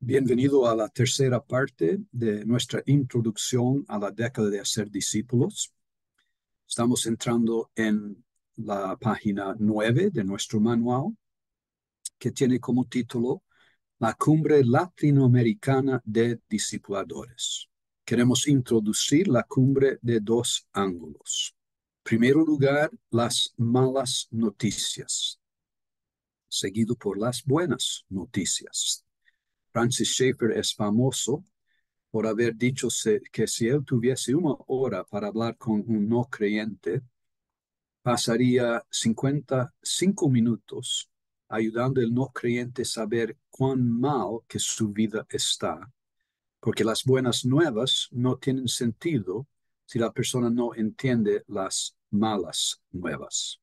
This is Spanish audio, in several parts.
Bienvenido a la tercera parte de nuestra introducción a la década de hacer discípulos. Estamos entrando en la página 9 de nuestro manual, que tiene como título La Cumbre Latinoamericana de Discipuladores. Queremos introducir la cumbre de dos ángulos. En primer lugar, las malas noticias, seguido por las buenas noticias. Francis Schaeffer es famoso por haber dicho que si él tuviese una hora para hablar con un no creyente, pasaría 55 minutos ayudando al no creyente a saber cuán mal que su vida está, porque las buenas nuevas no tienen sentido si la persona no entiende las malas nuevas.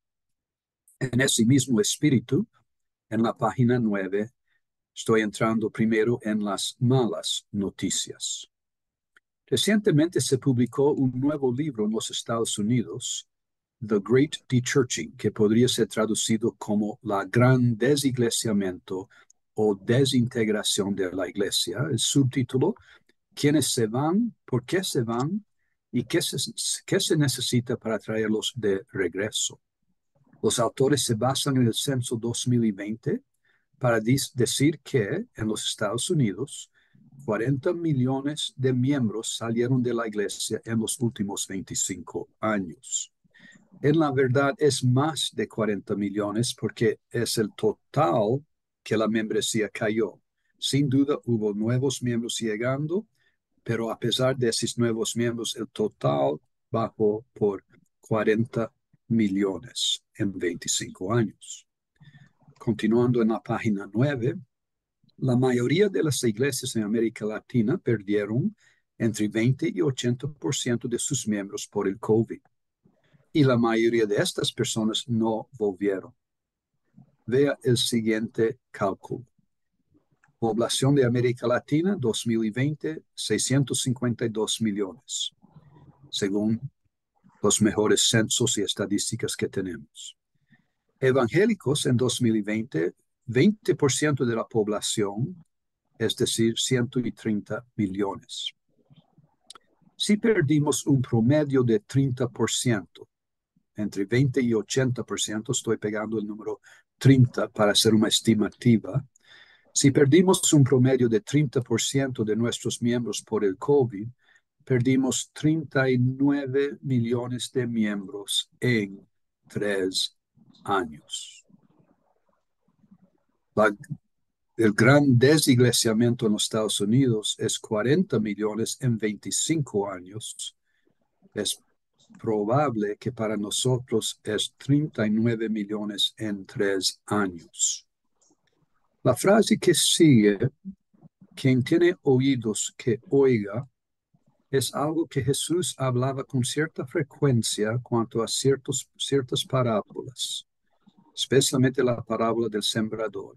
En ese mismo espíritu, en la página 9, estoy entrando primero en las malas noticias. Recientemente se publicó un nuevo libro en los Estados Unidos, The Great Dechurching, que podría ser traducido como La Gran Desiglesiamiento o Desintegración de la Iglesia. El subtítulo, ¿Quiénes se van? ¿Por qué se van? ¿Y qué se necesita para traerlos de regreso? Los autores se basan en el censo 2020 para decir que en los Estados Unidos 40 millones de miembros salieron de la iglesia en los últimos 25 años. En la verdad es más de 40 millones porque es el total que la membresía cayó. Sin duda hubo nuevos miembros llegando, pero a pesar de esos nuevos miembros, el total bajó por 40 millones en 25 años. Continuando en la página 9, la mayoría de las iglesias en América Latina perdieron entre 20 y 80% de sus miembros por el COVID. Y la mayoría de estas personas no volvieron. Vea el siguiente cálculo. Población de América Latina 2020, 652 millones, según los mejores censos y estadísticas que tenemos. Evangélicos en 2020, 20% de la población, es decir, 130 millones. Si perdimos un promedio de 30%, entre 20 y 80%, estoy pegando el número 30 para hacer una estimativa, si perdimos un promedio de 30% de nuestros miembros por el COVID, perdimos 39 millones de miembros en 3 años. El gran desiglesiamiento en los Estados Unidos es 40 millones en 25 años. Es probable que para nosotros es 39 millones en 3 años. La frase que sigue, quien tiene oídos que oiga, es algo que Jesús hablaba con cierta frecuencia cuanto a ciertas parábolas, especialmente la parábola del sembrador.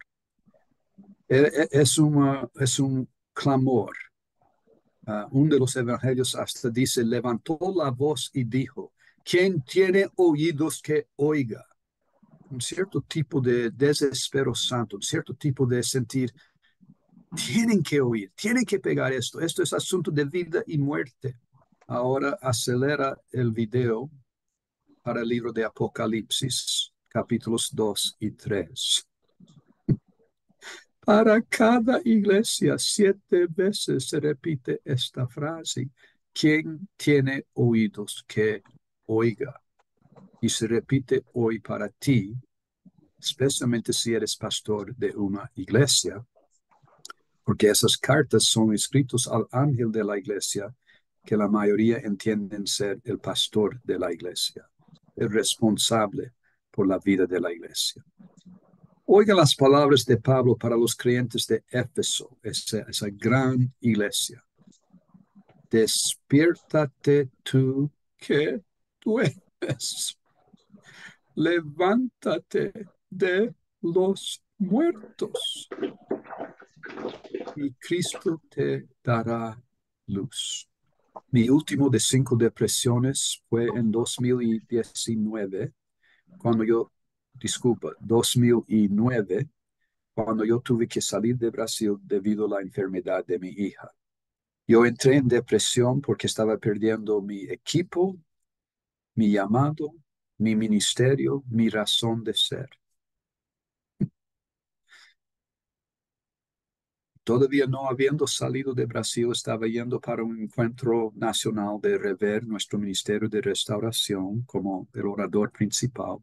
Es un clamor. Uno de los evangelios hasta dice, levantó la voz y dijo, ¿quién tiene oídos que oiga? Un cierto tipo de desespero santo, un cierto tipo de sentir, tienen que oír, tienen que pegar esto. Esto es asunto de vida y muerte. Ahora acelera el video para el libro de Apocalipsis, capítulos 2 y 3. Para cada iglesia 7 veces se repite esta frase. ¿Quién tiene oídos que oiga? Y se repite hoy para ti, especialmente si eres pastor de una iglesia, porque esas cartas son escritas al ángel de la iglesia, que la mayoría entienden ser el pastor de la iglesia, el responsable por la vida de la iglesia. Oiga las palabras de Pablo para los creyentes de Éfeso, esa gran iglesia. Despiértate tú que duermes. Levántate de los muertos y Cristo te dará luz. Mi último de 5 depresiones fue en 2019, 2009, cuando yo tuve que salir de Brasil debido a la enfermedad de mi hija. Yo entré en depresión porque estaba perdiendo mi equipo, mi llamado, mi ministerio, mi razón de ser. Todavía no habiendo salido de Brasil, estaba yendo para un encuentro nacional de rever nuestro ministerio de restauración como el orador principal.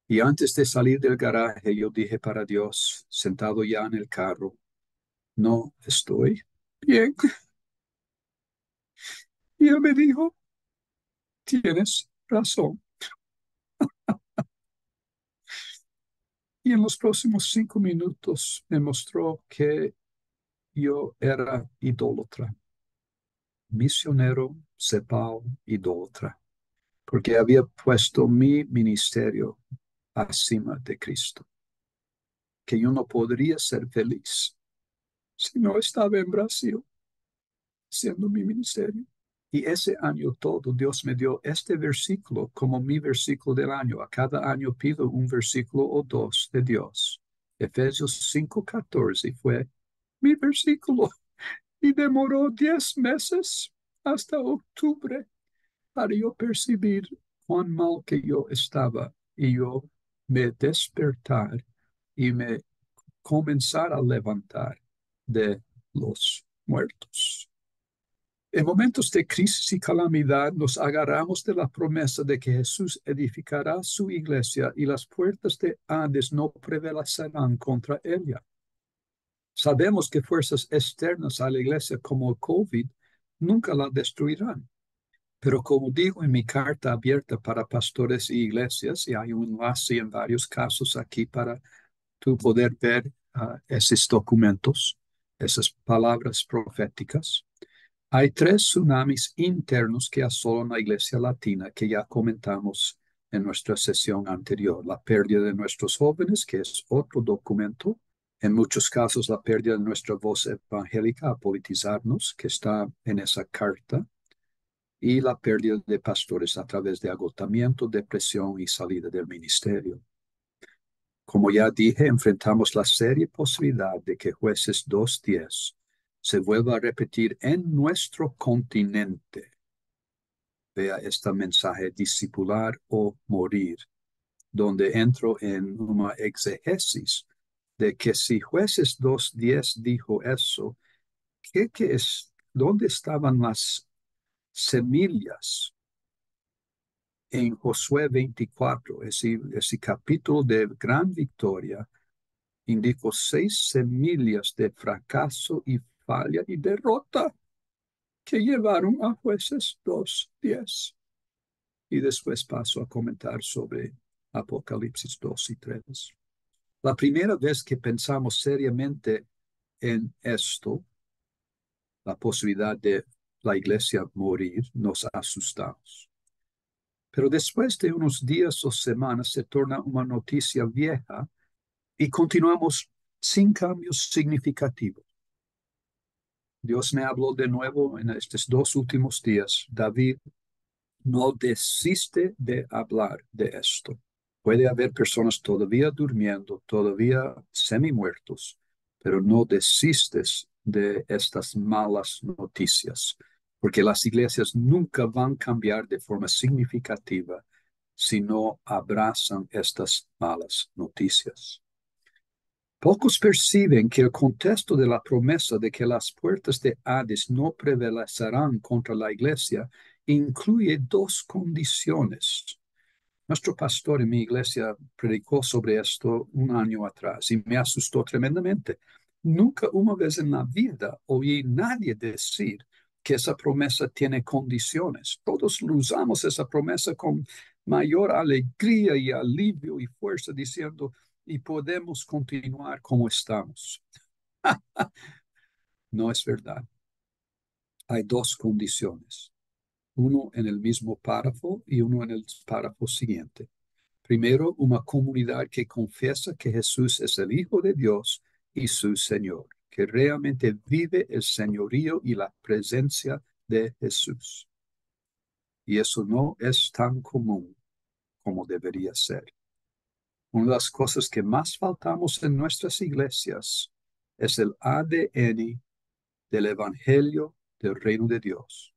Y antes de salir del garaje, yo dije para Dios, sentado ya en el carro, no estoy bien. Y él me dijo, tienes razón. Y en los próximos 5 minutos me mostró que yo era idólatra, misionero, cepao, idólatra, porque había puesto mi ministerio acima de Cristo, que yo no podría ser feliz si no estaba en Brasil haciendo mi ministerio. Y ese año todo Dios me dio este versículo como mi versículo del año. A cada año pido un versículo o dos de Dios. Efesios 5:14 fue mi versículo y demoró 10 meses hasta octubre para yo percibir cuán mal que yo estaba y yo me despertar y me comenzar a levantar de los muertos. En momentos de crisis y calamidad nos agarramos de la promesa de que Jesús edificará su iglesia y las puertas de Hades no prevalecerán contra ella. Sabemos que fuerzas externas a la iglesia como el COVID nunca la destruirán. Pero como digo en mi carta abierta para pastores y iglesias, y hay un enlace en varios casos aquí para tú poder ver esos documentos, esas palabras proféticas, hay 3 tsunamis internos que asolan la iglesia latina que ya comentamos en nuestra sesión anterior. La pérdida de nuestros jóvenes, que es otro documento. En muchos casos, la pérdida de nuestra voz evangélica a politizarnos, que está en esa carta. Y la pérdida de pastores a través de agotamiento, depresión y salida del ministerio. Como ya dije, enfrentamos la seria posibilidad de que Jueces 2:10 se vuelva a repetir en nuestro continente. Vea este mensaje, discipular o morir, donde entro en una exegesis de que si Jueces 2:10 dijo eso, ¿qué es? ¿Dónde estaban las semillas en Josué 24, ese capítulo de gran victoria? Indicó 6 semillas de fracaso y falla y derrota que llevaron a Jueces 2:10. Y después paso a comentar sobre Apocalipsis 2 y 3. La primera vez que pensamos seriamente en esto, la posibilidad de la iglesia morir, nos asustamos. Pero después de unos días o semanas se torna una noticia vieja y continuamos sin cambios significativos. Dios me habló de nuevo en estos 2 últimos días. David, no desiste de hablar de esto. Puede haber personas todavía durmiendo, todavía semi-muertos, pero no desistes de estas malas noticias, porque las iglesias nunca van a cambiar de forma significativa si no abrazan estas malas noticias. Pocos perciben que el contexto de la promesa de que las puertas de Hades no prevalecerán contra la iglesia incluye 2 condiciones. Nuestro pastor en mi iglesia predicó sobre esto un año atrás y me asustó tremendamente. Nunca una vez en la vida oí nadie decir que esa promesa tiene condiciones. Todos usamos esa promesa con mayor alegría y alivio y fuerza diciendo, y podemos continuar como estamos. No es verdad. Hay 2 condiciones. Uno en el mismo párrafo y uno en el párrafo siguiente. Primero, una comunidad que confiesa que Jesús es el Hijo de Dios y su Señor, que realmente vive el señorío y la presencia de Jesús. Y eso no es tan común como debería ser. Una de las cosas que más faltamos en nuestras iglesias es el ADN del Evangelio del Reino de Dios.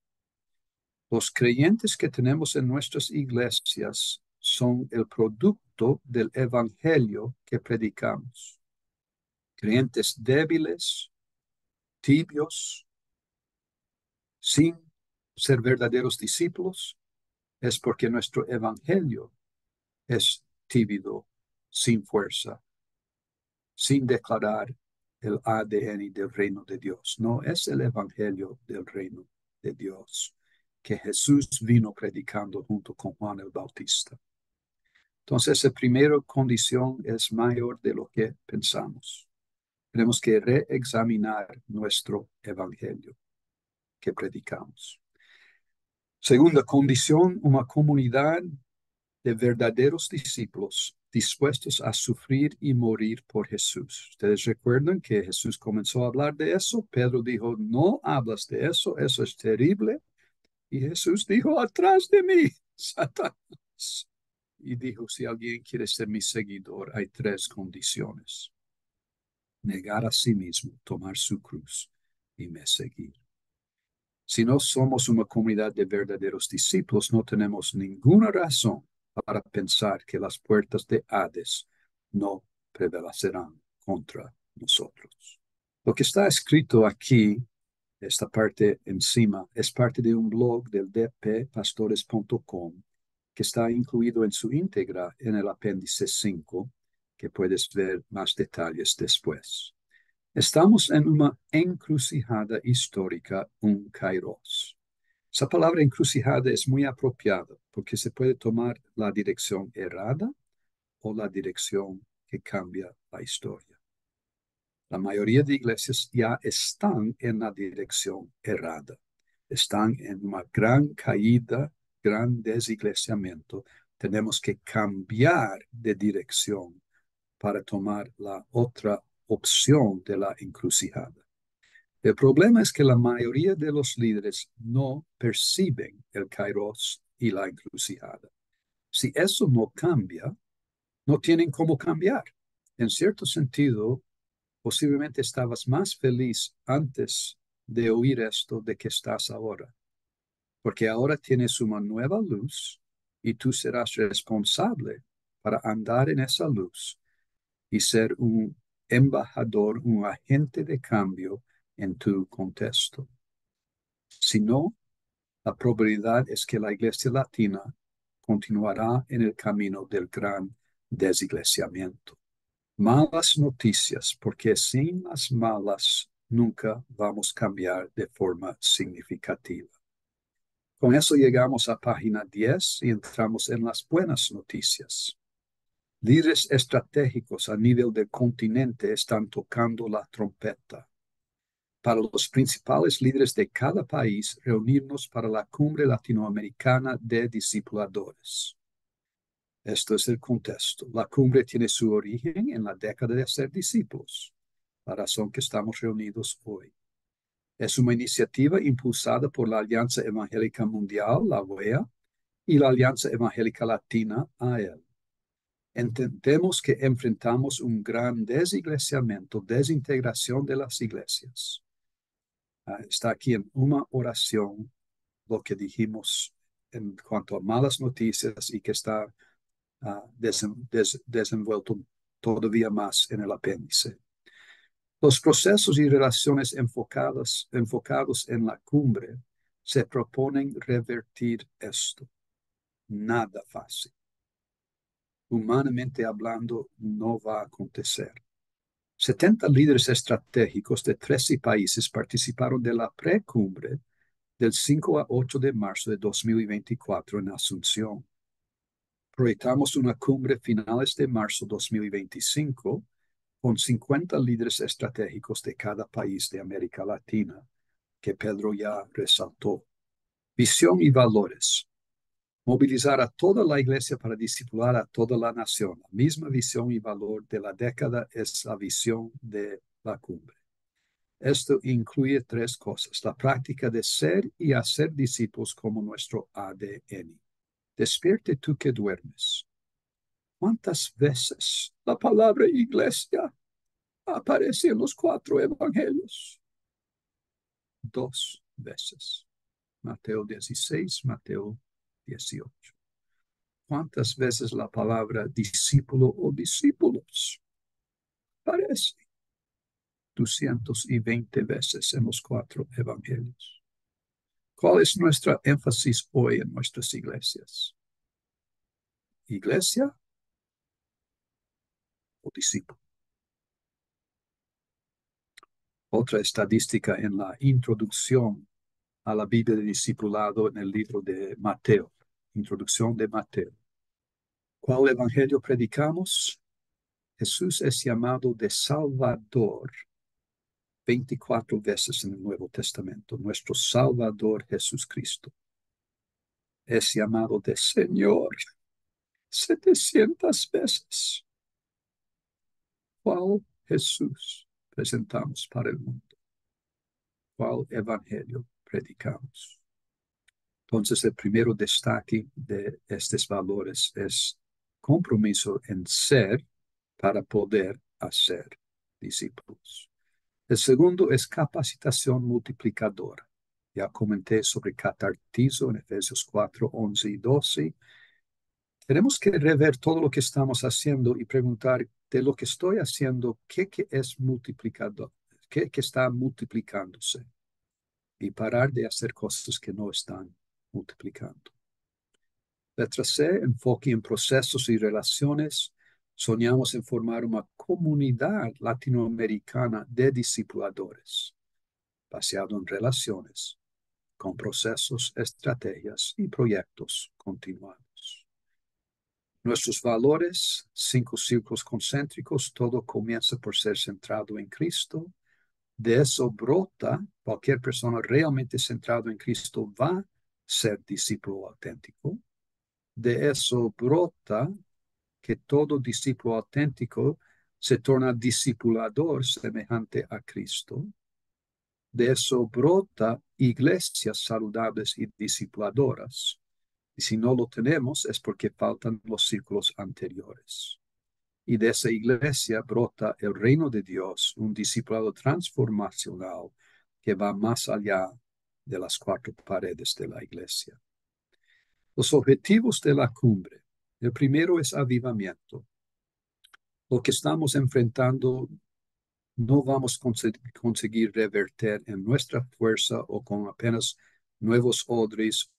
Los creyentes que tenemos en nuestras iglesias son el producto del Evangelio que predicamos. Creyentes débiles, tibios, sin ser verdaderos discípulos, es porque nuestro Evangelio es tíbido, sin fuerza, sin declarar el ADN del reino de Dios. No es el Evangelio del reino de Dios que Jesús vino predicando junto con Juan el Bautista. Entonces, la primera condición es mayor de lo que pensamos. Tenemos que reexaminar nuestro Evangelio que predicamos. Segunda condición, una comunidad de verdaderos discípulos dispuestos a sufrir y morir por Jesús. Ustedes recuerdan que Jesús comenzó a hablar de eso. Pedro dijo, no hablas de eso, eso es terrible. Y Jesús dijo, atrás de mí, Satanás. Y dijo, si alguien quiere ser mi seguidor, hay tres condiciones. Negar a sí mismo, tomar su cruz y me seguir. Si no somos una comunidad de verdaderos discípulos, no tenemos ninguna razón para pensar que las puertas de Hades no prevalecerán contra nosotros. Lo que está escrito aquí, esta parte encima, es parte de un blog del dppastores.com que está incluido en su íntegra en el apéndice 5, que puedes ver más detalles después. Estamos en una encrucijada histórica, un kairos. Esa palabra encrucijada es muy apropiada porque se puede tomar la dirección errada o la dirección que cambia la historia. La mayoría de iglesias ya están en la dirección errada. Están en una gran caída, gran desiglesiamiento. Tenemos que cambiar de dirección para tomar la otra opción de la encrucijada. El problema es que la mayoría de los líderes no perciben el kairos y la encrucijada. Si eso no cambia, no tienen cómo cambiar. En cierto sentido, posiblemente estabas más feliz antes de oír esto de que estás ahora, porque ahora tienes una nueva luz y tú serás responsable para andar en esa luz y ser un embajador, un agente de cambio en tu contexto. Si no, la probabilidad es que la Iglesia Latina continuará en el camino del gran desiglesiamiento. Malas noticias, porque sin las malas nunca vamos a cambiar de forma significativa. Con eso llegamos a página 10 y entramos en las buenas noticias. Líderes estratégicos a nivel del continente están tocando la trompeta. Para los principales líderes de cada país, reunirnos para la Cumbre Latinoamericana de Discipuladores. Esto es el contexto. La cumbre tiene su origen en la década de hacer discípulos, la razón que estamos reunidos hoy. Es una iniciativa impulsada por la Alianza Evangélica Mundial, la OEA, y la Alianza Evangélica Latina, AEL. Entendemos que enfrentamos un gran desiglesiamiento, desintegración de las iglesias. Está aquí en una oración lo que dijimos en cuanto a malas noticias y que está desenvuelto todavía más en el apéndice. Los procesos y relaciones enfocados en la cumbre se proponen revertir esto. Nada fácil. Humanamente hablando, no va a acontecer. 70 líderes estratégicos de 13 países participaron de la precumbre del 5 a 8 de marzo de 2024 en Asunción. Proyectamos una cumbre finales de marzo 2025 con 50 líderes estratégicos de cada país de América Latina, que Pedro ya resaltó. Visión y valores. Movilizar a toda la iglesia para discipular a toda la nación. La misma visión y valor de la década es la visión de la cumbre. Esto incluye tres cosas: la práctica de ser y hacer discípulos como nuestro ADN. Despierte tú que duermes. ¿Cuántas veces la palabra iglesia aparece en los 4 evangelios? 2 veces. Mateo 16, Mateo 18. ¿Cuántas veces la palabra discípulo o discípulos aparece? 220 veces en los 4 evangelios. ¿Cuál es nuestra énfasis hoy en nuestras iglesias? ¿Iglesia o discípulo? Otra estadística en la introducción a la Biblia de discipulado en el libro de Mateo, introducción de Mateo. ¿Cuál evangelio predicamos? Jesús es llamado de Salvador 24 veces en el Nuevo Testamento. Nuestro Salvador Jesucristo es llamado de Señor 700 veces. ¿Cuál Jesús presentamos para el mundo? ¿Cuál evangelio predicamos? Entonces, el primero destaque de estos valores es compromiso en ser para poder hacer discípulos. El segundo es capacitación multiplicadora. Ya comenté sobre catartizo en Efesios 4, 11 y 12. Tenemos que rever todo lo que estamos haciendo y preguntar de lo que estoy haciendo, ¿qué es multiplicador? ¿Qué está multiplicándose? Y parar de hacer cosas que no están multiplicando. Letra C, enfoque en procesos y relaciones. Soñamos en formar una comunidad latinoamericana de discipuladores, basado en relaciones, con procesos, estrategias y proyectos continuados. Nuestros valores, 5 círculos concéntricos, todo comienza por ser centrado en Cristo. De eso brota, cualquier persona realmente centrado en Cristo va a ser discípulo auténtico. De eso brota que todo discípulo auténtico se torna discipulador semejante a Cristo. De eso brota iglesias saludables y discipuladoras. Y si no lo tenemos es porque faltan los círculos anteriores. Y de esa iglesia brota el reino de Dios, un discipulado transformacional que va más allá de las 4 paredes de la iglesia. Los objetivos de la cumbre. El primero es avivamiento. Lo que estamos enfrentando no vamos a conseguir revertir en nuestra fuerza o con apenas nuevos odres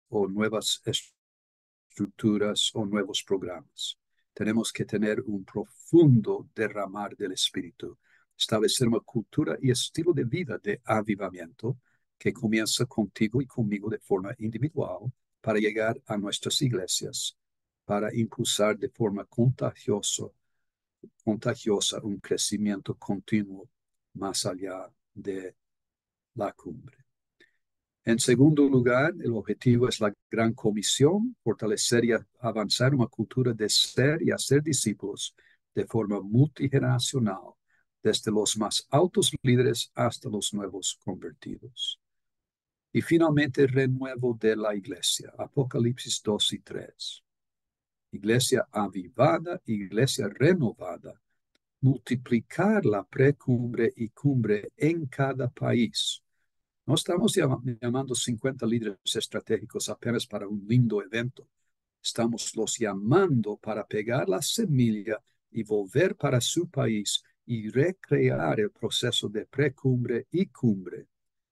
o nuevas estructuras o nuevos programas. Tenemos que tener un profundo derramar del Espíritu, establecer una cultura y estilo de vida de avivamiento que comienza contigo y conmigo de forma individual para llegar a nuestras iglesias, para impulsar de forma contagiosa un crecimiento continuo más allá de la cumbre. En segundo lugar, el objetivo es la gran comisión, fortalecer y avanzar una cultura de ser y hacer discípulos de forma multigeneracional, desde los más altos líderes hasta los nuevos convertidos. Y finalmente, el renuevo de la iglesia, Apocalipsis 2 y 3. Iglesia avivada, iglesia renovada, multiplicar la precumbre y cumbre en cada país. No estamos llamando 50 líderes estratégicos apenas para un lindo evento. Estamos los llamando para pegar la semilla y volver para su país y recrear el proceso de precumbre y cumbre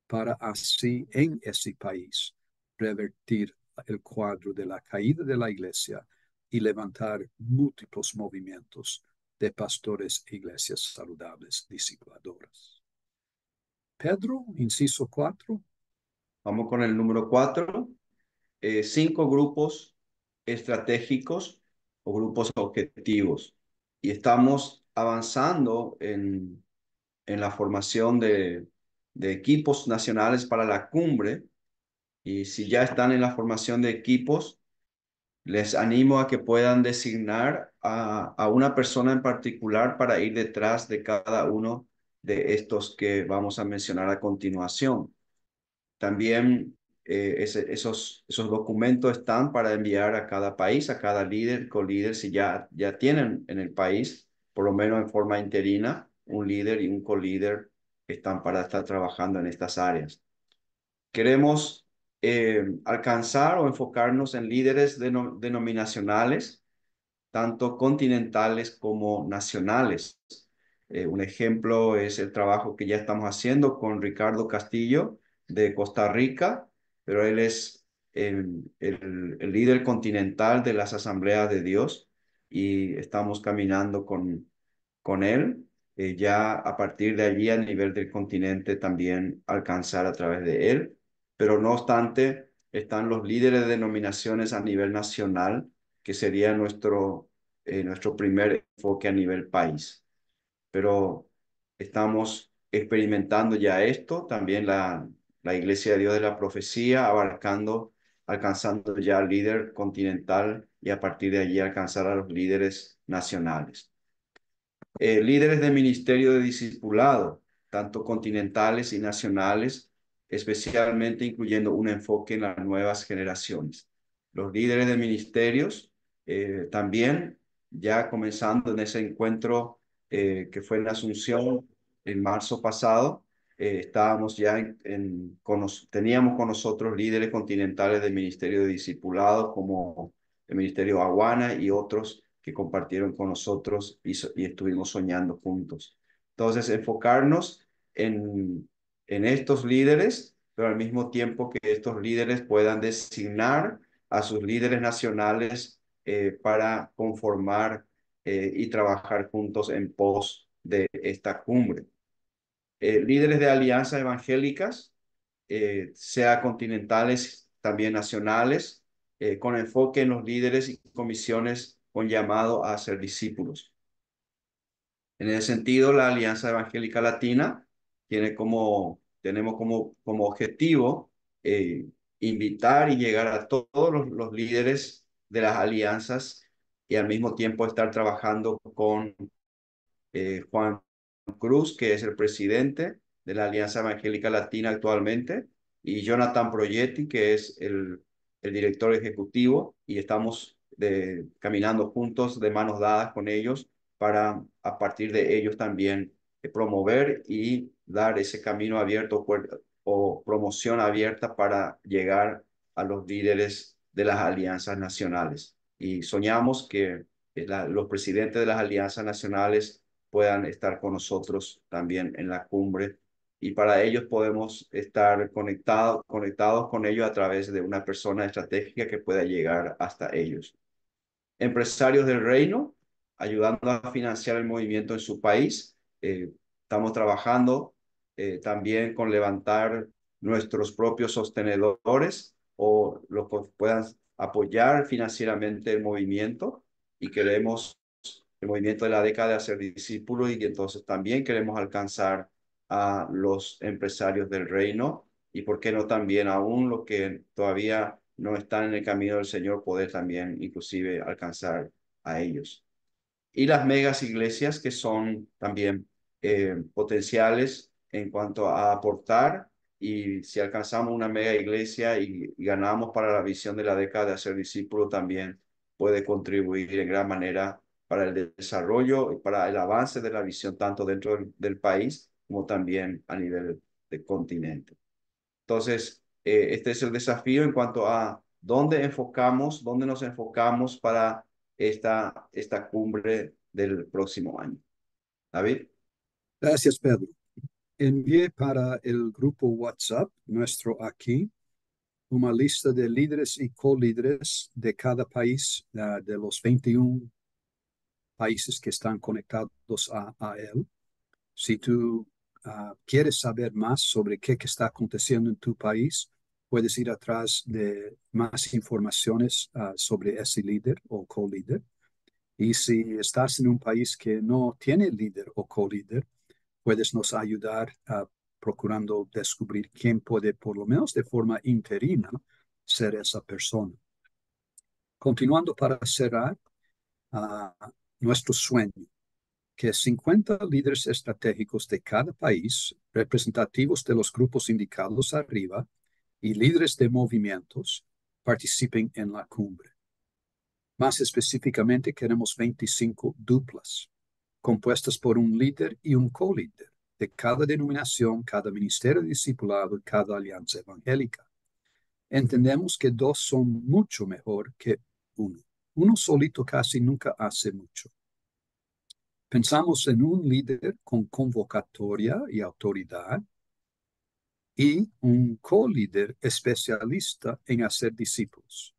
para así en ese país revertir el cuadro de la caída de la iglesia y levantar múltiples movimientos de pastores e iglesias saludables, discipuladoras. Pedro, inciso 4. Vamos con el número 4. 5 grupos estratégicos o grupos objetivos. Y estamos avanzando en la formación de equipos nacionales para la cumbre. Y si ya están en la formación de equipos, les animo a que puedan designar a una persona en particular para ir detrás de cada uno de estos que vamos a mencionar a continuación. También esos documentos están para enviar a cada país, a cada líder, co-líder, si ya tienen en el país, por lo menos en forma interina, un líder y un co-líder están para estar trabajando en estas áreas. Queremos alcanzar o enfocarnos en líderes denominacionales, tanto continentales como nacionales. Un ejemplo es el trabajo que ya estamos haciendo con Ricardo Castillo de Costa Rica, pero él es el líder continental de las Asambleas de Dios y estamos caminando con él. Ya a partir de allí a nivel del continente también alcanzar a través de él, pero no obstante están los líderes de denominaciones a nivel nacional, que sería nuestro primer enfoque a nivel país. Pero estamos experimentando ya esto, también la Iglesia de Dios de la Profecía, alcanzando ya al líder continental y a partir de allí alcanzar a los líderes nacionales. Líderes de ministerio de discipulado, tanto continentales y nacionales, especialmente incluyendo un enfoque en las nuevas generaciones. Los líderes de ministerios también, ya comenzando en ese encuentro que fue en la Asunción en marzo pasado, estábamos ya teníamos con nosotros líderes continentales del ministerio de discipulado como el ministerio Aguana y otros que compartieron con nosotros y estuvimos soñando juntos. Entonces, enfocarnos en estos líderes, pero al mismo tiempo que estos líderes puedan designar a sus líderes nacionales para conformar y trabajar juntos en pos de esta cumbre. Líderes de alianzas evangélicas, sea continentales, también nacionales, con enfoque en los líderes y comisiones con llamado a ser discípulos. En ese sentido, la Alianza Evangélica Latina tenemos como objetivo invitar y llegar a todos los líderes de las alianzas y al mismo tiempo estar trabajando con Juan Cruz, que es el presidente de la Alianza Evangélica Latina actualmente, y Jonathan Proietti, que es el director ejecutivo, y estamos caminando juntos, de manos dadas con ellos, para a partir de ellos también promover y dar ese camino abierto o promoción abierta para llegar a los líderes de las alianzas nacionales. Y soñamos que los presidentes de las alianzas nacionales puedan estar con nosotros también en la cumbre y para ellos podemos estar conectados con ellos a través de una persona estratégica que pueda llegar hasta ellos. Empresarios del reino, ayudando a financiar el movimiento en su país. Estamos trabajando también con levantar nuestros propios sostenedores o los que puedan apoyar financieramente el movimiento y queremos el movimiento de la década de hacer discípulos y entonces también queremos alcanzar a los empresarios del reino y por qué no también aún los que todavía no están en el camino del Señor, poder también inclusive alcanzar a ellos. Y las megas iglesias que son también potenciales en cuanto a aportar y si alcanzamos una mega iglesia y ganamos para la visión de la década de hacer discípulos también puede contribuir en gran manera para el desarrollo y para el avance de la visión tanto dentro del país como también a nivel del continente. Entonces, este es el desafío en cuanto a dónde nos enfocamos para esta cumbre del próximo año. David. Gracias, Pedro. Envié para el grupo WhatsApp nuestro aquí una lista de líderes y co-líderes de cada país, de los 21 países que están conectados a él. Si tú quieres saber más sobre qué está aconteciendo en tu país, puedes ir atrás de más informaciones sobre ese líder o co-líder. Y si estás en un país que no tiene líder o co-líder, puedes nos ayudar procurando descubrir quién puede, por lo menos de forma interina, ser esa persona. Continuando para cerrar, nuestro sueño, que 50 líderes estratégicos de cada país, representativos de los grupos indicados arriba, y líderes de movimientos participen en la cumbre. Más específicamente, queremos 25 duplas, compuestas por un líder y un co-líder de cada denominación, cada ministerio de discipulado y cada alianza evangélica. Entendemos que dos son mucho mejor que uno. Uno solito casi nunca hace mucho. Pensamos en un líder con convocatoria y autoridad y un co-líder especialista en hacer discípulos,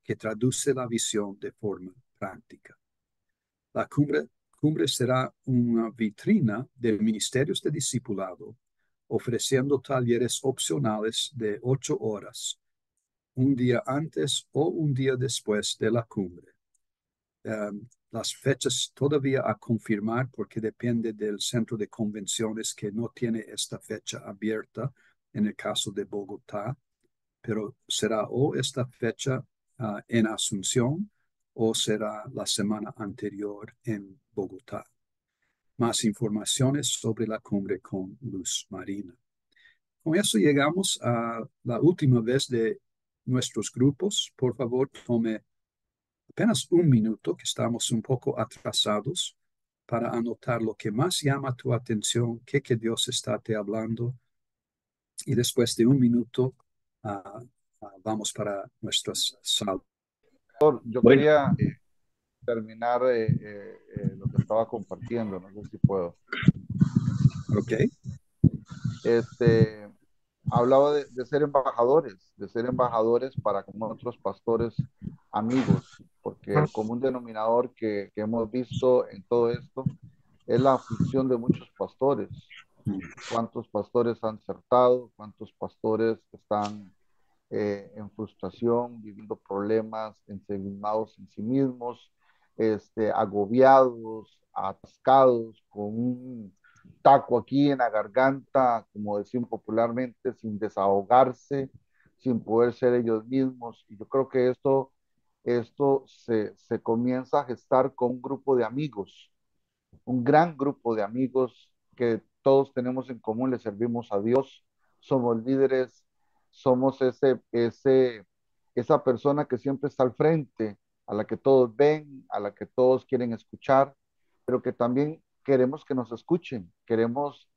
que traduce la visión de forma práctica. La cumbre será una vitrina de ministerios de discipulado, ofreciendo talleres opcionales de 8 horas, un día antes o un día después de la cumbre. Las fechas todavía a confirmar porque depende del centro de convenciones que no tiene esta fecha abierta en el caso de Bogotá, pero será o esta fecha en Asunción o será la semana anterior en Bogotá. Más informaciones sobre la cumbre con Luz Marina. Con eso llegamos a la última vez de nuestros grupos. Por favor, tome apenas un minuto, que estamos un poco atrasados, para anotar lo que más llama tu atención, que Dios está te hablando. Y después de un minuto, vamos para nuestras salas. Yo Bueno, quería terminar lo que estaba compartiendo, no sé si puedo. ok. Este, hablaba de ser embajadores para con otros pastores amigos, porque el común denominador que hemos visto en todo esto es la aflicción de muchos pastores. ¿Cuántos pastores han acertado? ¿Cuántos pastores están en frustración, viviendo problemas, ensimismados en sí mismos, agobiados, atascados, con un taco aquí en la garganta, como decimos popularmente, sin desahogarse, sin poder ser ellos mismos? Y yo creo que esto se comienza a gestar con un grupo de amigos, un gran grupo de amigos que todos tenemos en común, le servimos a Dios, somos líderes, somos esa persona que siempre está al frente, a la que todos ven, a la que todos quieren escuchar, pero que también queremos que nos escuchen, queremos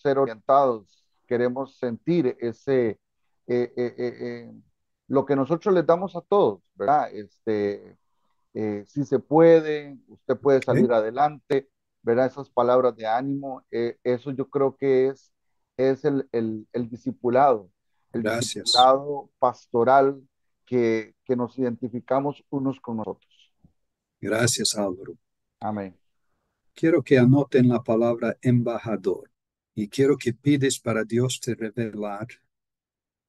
ser orientados, queremos sentir lo que nosotros les damos a todos, ¿verdad? Si se puede, usted puede Okay. salir adelante, ¿verdad? Esas palabras de ánimo, eso yo creo que es el Gracias. discipulado pastoral que nos identificamos unos con otros. Gracias, Álvaro. Amén. Quiero que anoten la palabra embajador y quiero que pides para Dios te revelar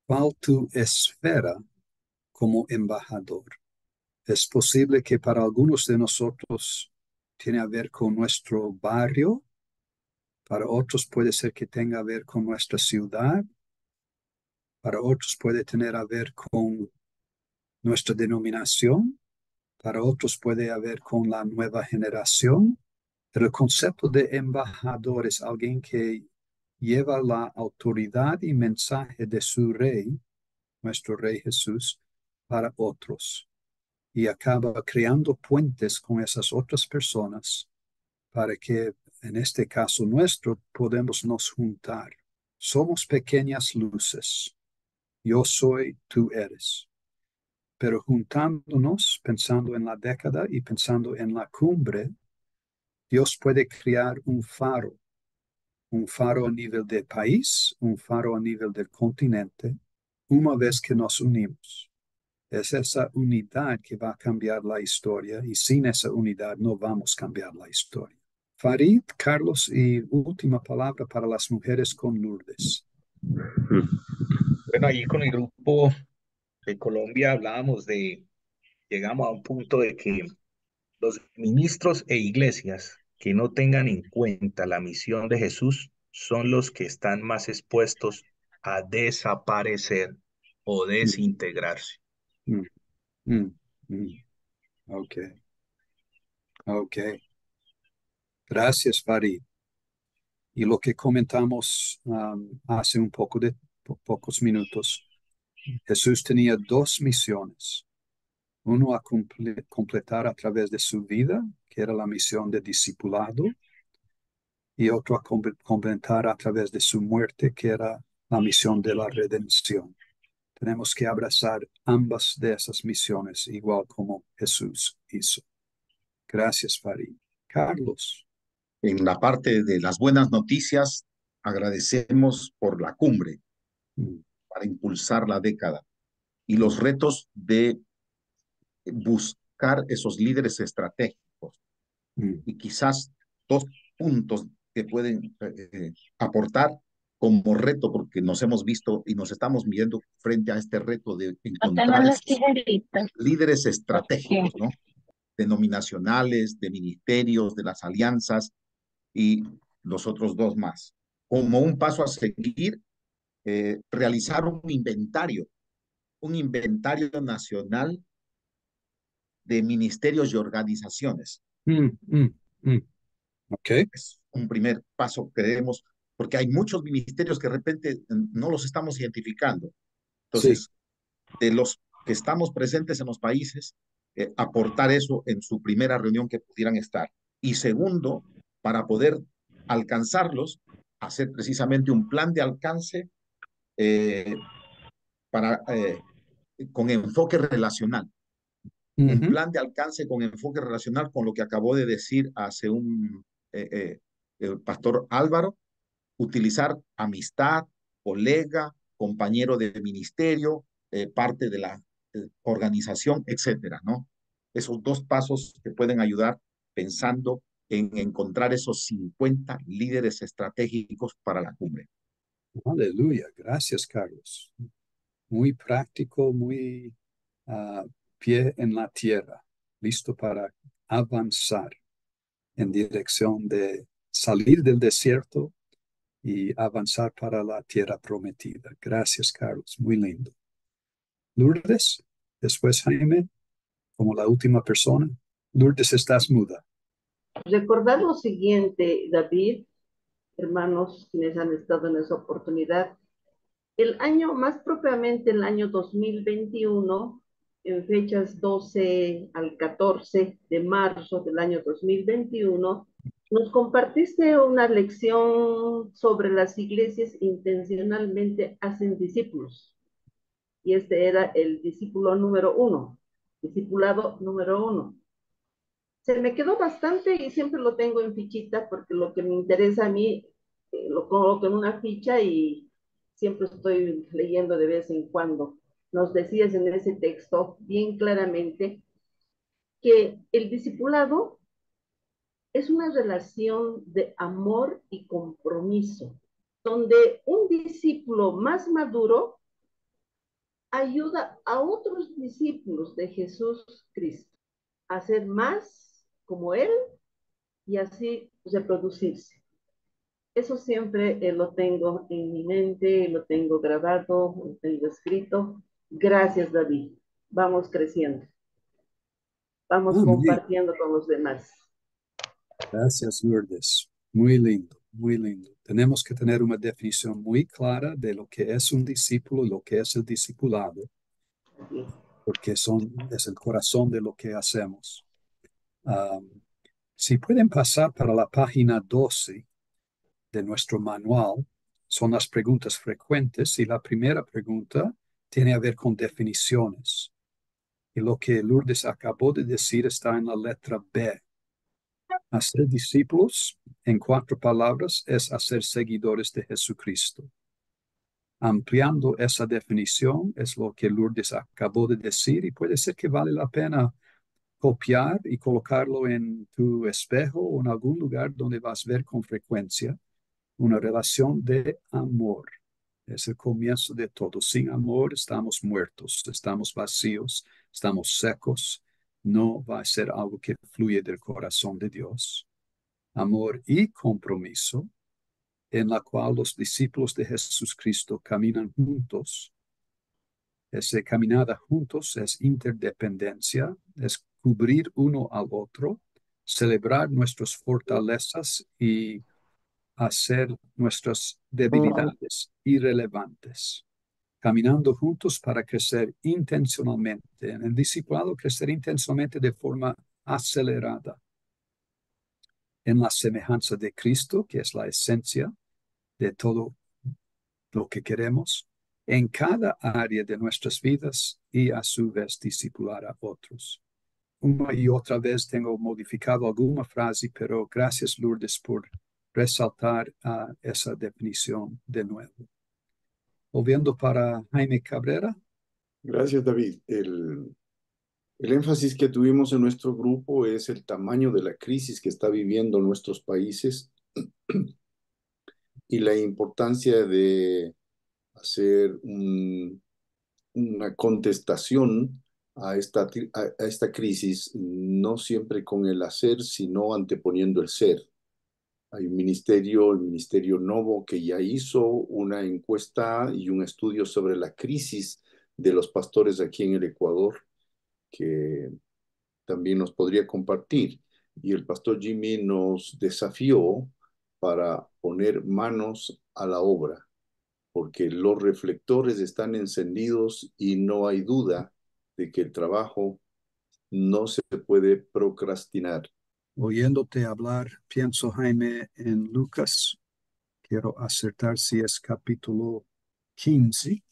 cuál tu esfera como embajador. Es posible que para algunos de nosotros tiene a ver con nuestro barrio, para otros puede ser que tenga a ver con nuestra ciudad, para otros puede tener a ver con nuestra denominación, para otros puede haber con la nueva generación, pero el concepto de embajador es alguien que lleva la autoridad y mensaje de su rey, nuestro rey Jesús, para otros y acaba creando puentes con esas otras personas para que en este caso nuestro podemos nos juntar. Somos pequeñas luces. Yo soy, tú eres. Pero juntándonos, pensando en la década y pensando en la cumbre, Dios puede crear un faro a nivel de país, un faro a nivel del continente, una vez que nos unimos. Es esa unidad que va a cambiar la historia y sin esa unidad no vamos a cambiar la historia. Farid, Carlos y última palabra para las mujeres con Lourdes. Bueno, ahí con el grupo de Colombia llegamos a un punto de que los ministros e iglesias que no tengan en cuenta la misión de Jesús son los que están más expuestos a desaparecer o Mm, desintegrarse. mm, mm, mm. Ok, ok. Gracias, Farid. Y lo que comentamos hace un poco de pocos minutos, Jesús tenía dos misiones. Uno a completar a través de su vida, que era la misión de discipulado, y otro a completar a través de su muerte, que era la misión de la redención. Tenemos que abrazar ambas de esas misiones, igual como Jesús hizo. Gracias, Farid. Carlos. En la parte de las buenas noticias, agradecemos por la cumbre Mm, para impulsar la década y los retos de buscar esos líderes estratégicos mm, y quizás dos puntos que pueden aportar como reto, porque nos hemos visto y nos estamos midiendo frente a este reto de encontrar Las esos tijeritas. líderes Sí. estratégicos, ¿no? Denominacionales, de ministerios, de las alianzas y los otros dos más. Como un paso a seguir, realizar un inventario nacional de ministerios y organizaciones. mm, mm, mm. Ok. Es un primer paso que debemos, porque hay muchos ministerios que de repente no los estamos identificando. Sí. Entonces, de los que estamos presentes en los países, aportar eso en su primera reunión que pudieran estar. Y segundo, para poder alcanzarlos, hacer precisamente un plan de alcance eh, para, con enfoque relacional. Un Ujú. plan de alcance con enfoque relacional con lo que acabó de decir hace el pastor Álvaro, utilizar amistad, colega, compañero de ministerio, parte de la organización, etcétera, ¿no? Esos dos pasos que pueden ayudar pensando en encontrar esos 50 líderes estratégicos para la cumbre. Aleluya. Gracias, Carlos. Muy práctico, muy pie en la tierra, listo para avanzar en dirección de salir del desierto y avanzar para la tierra prometida. Gracias, Carlos. Muy lindo. Lourdes, después Jaime, como la última persona. Lourdes, estás muda. Recordar lo siguiente, David, hermanos quienes han estado en esa oportunidad. El año, más propiamente el año 2021, en fechas 12 al 14 de marzo del año 2021, nos compartiste una lección sobre las iglesias intencionalmente hacen discípulos. Y este era el discípulo número 1, discipulado número 1. Se me quedó bastante y siempre lo tengo en fichita porque lo que me interesa a mí lo coloco en una ficha y siempre estoy leyendo de vez en cuando. Nos decías en ese texto bien claramente que el discipulado es una relación de amor y compromiso, donde un discípulo más maduro ayuda a otros discípulos de Jesús Cristo a ser más como Él y así reproducirse. Eso siempre lo tengo en mi mente, lo tengo grabado, lo tengo escrito. Gracias, David. Vamos creciendo. Vamos Amén. compartiendo con los demás. Gracias, Lourdes. Muy lindo, muy lindo. Tenemos que tener una definición muy clara de lo que es un discípulo y lo que es el discipulado, Sí. porque es el corazón de lo que hacemos. Si pueden pasar para la página 12 de nuestro manual, son las preguntas frecuentes y la primera pregunta tiene a ver con definiciones. Y lo que Lourdes acabó de decir está en la letra B. Hacer discípulos, en 4 palabras, es hacer seguidores de Jesucristo. Ampliando esa definición es lo que Lourdes acabó de decir y puede ser que vale la pena copiar y colocarlo en tu espejo o en algún lugar donde vas a ver con frecuencia una relación de amor. Es el comienzo de todo. Sin amor estamos muertos, estamos vacíos, estamos secos. No va a ser algo que fluye del corazón de Dios. Amor y compromiso, en la cual los discípulos de Jesucristo caminan juntos. Ese caminada juntos es interdependencia, es cubrir uno al otro, celebrar nuestras fortalezas y hacer nuestras debilidades irrelevantes. caminando juntos para crecer intencionalmente. En el discipulado, crecer intencionalmente de forma acelerada en la semejanza de Cristo, que es la esencia de todo lo que queremos, en cada área de nuestras vidas y a su vez discipular a otros. Una y otra vez tengo modificado alguna frase, pero gracias Lourdes por resaltar esa definición de nuevo. Volviendo para Jaime Cabrera. Gracias, David. El énfasis que tuvimos en nuestro grupo es el tamaño de la crisis que está viviendo nuestros países y la importancia de hacer una contestación a esta crisis, no siempre con el hacer, sino anteponiendo el ser. Hay un ministerio, el Ministerio Novo, que ya hizo una encuesta y un estudio sobre la crisis de los pastores aquí en el Ecuador, que también nos podría compartir. Y el pastor Jimmy nos desafió para poner manos a la obra, porque los reflectores están encendidos y no hay duda de que el trabajo no se puede procrastinar. Oyéndote hablar, pienso, Jaime, en Lucas. Quiero acertar si es capítulo 15,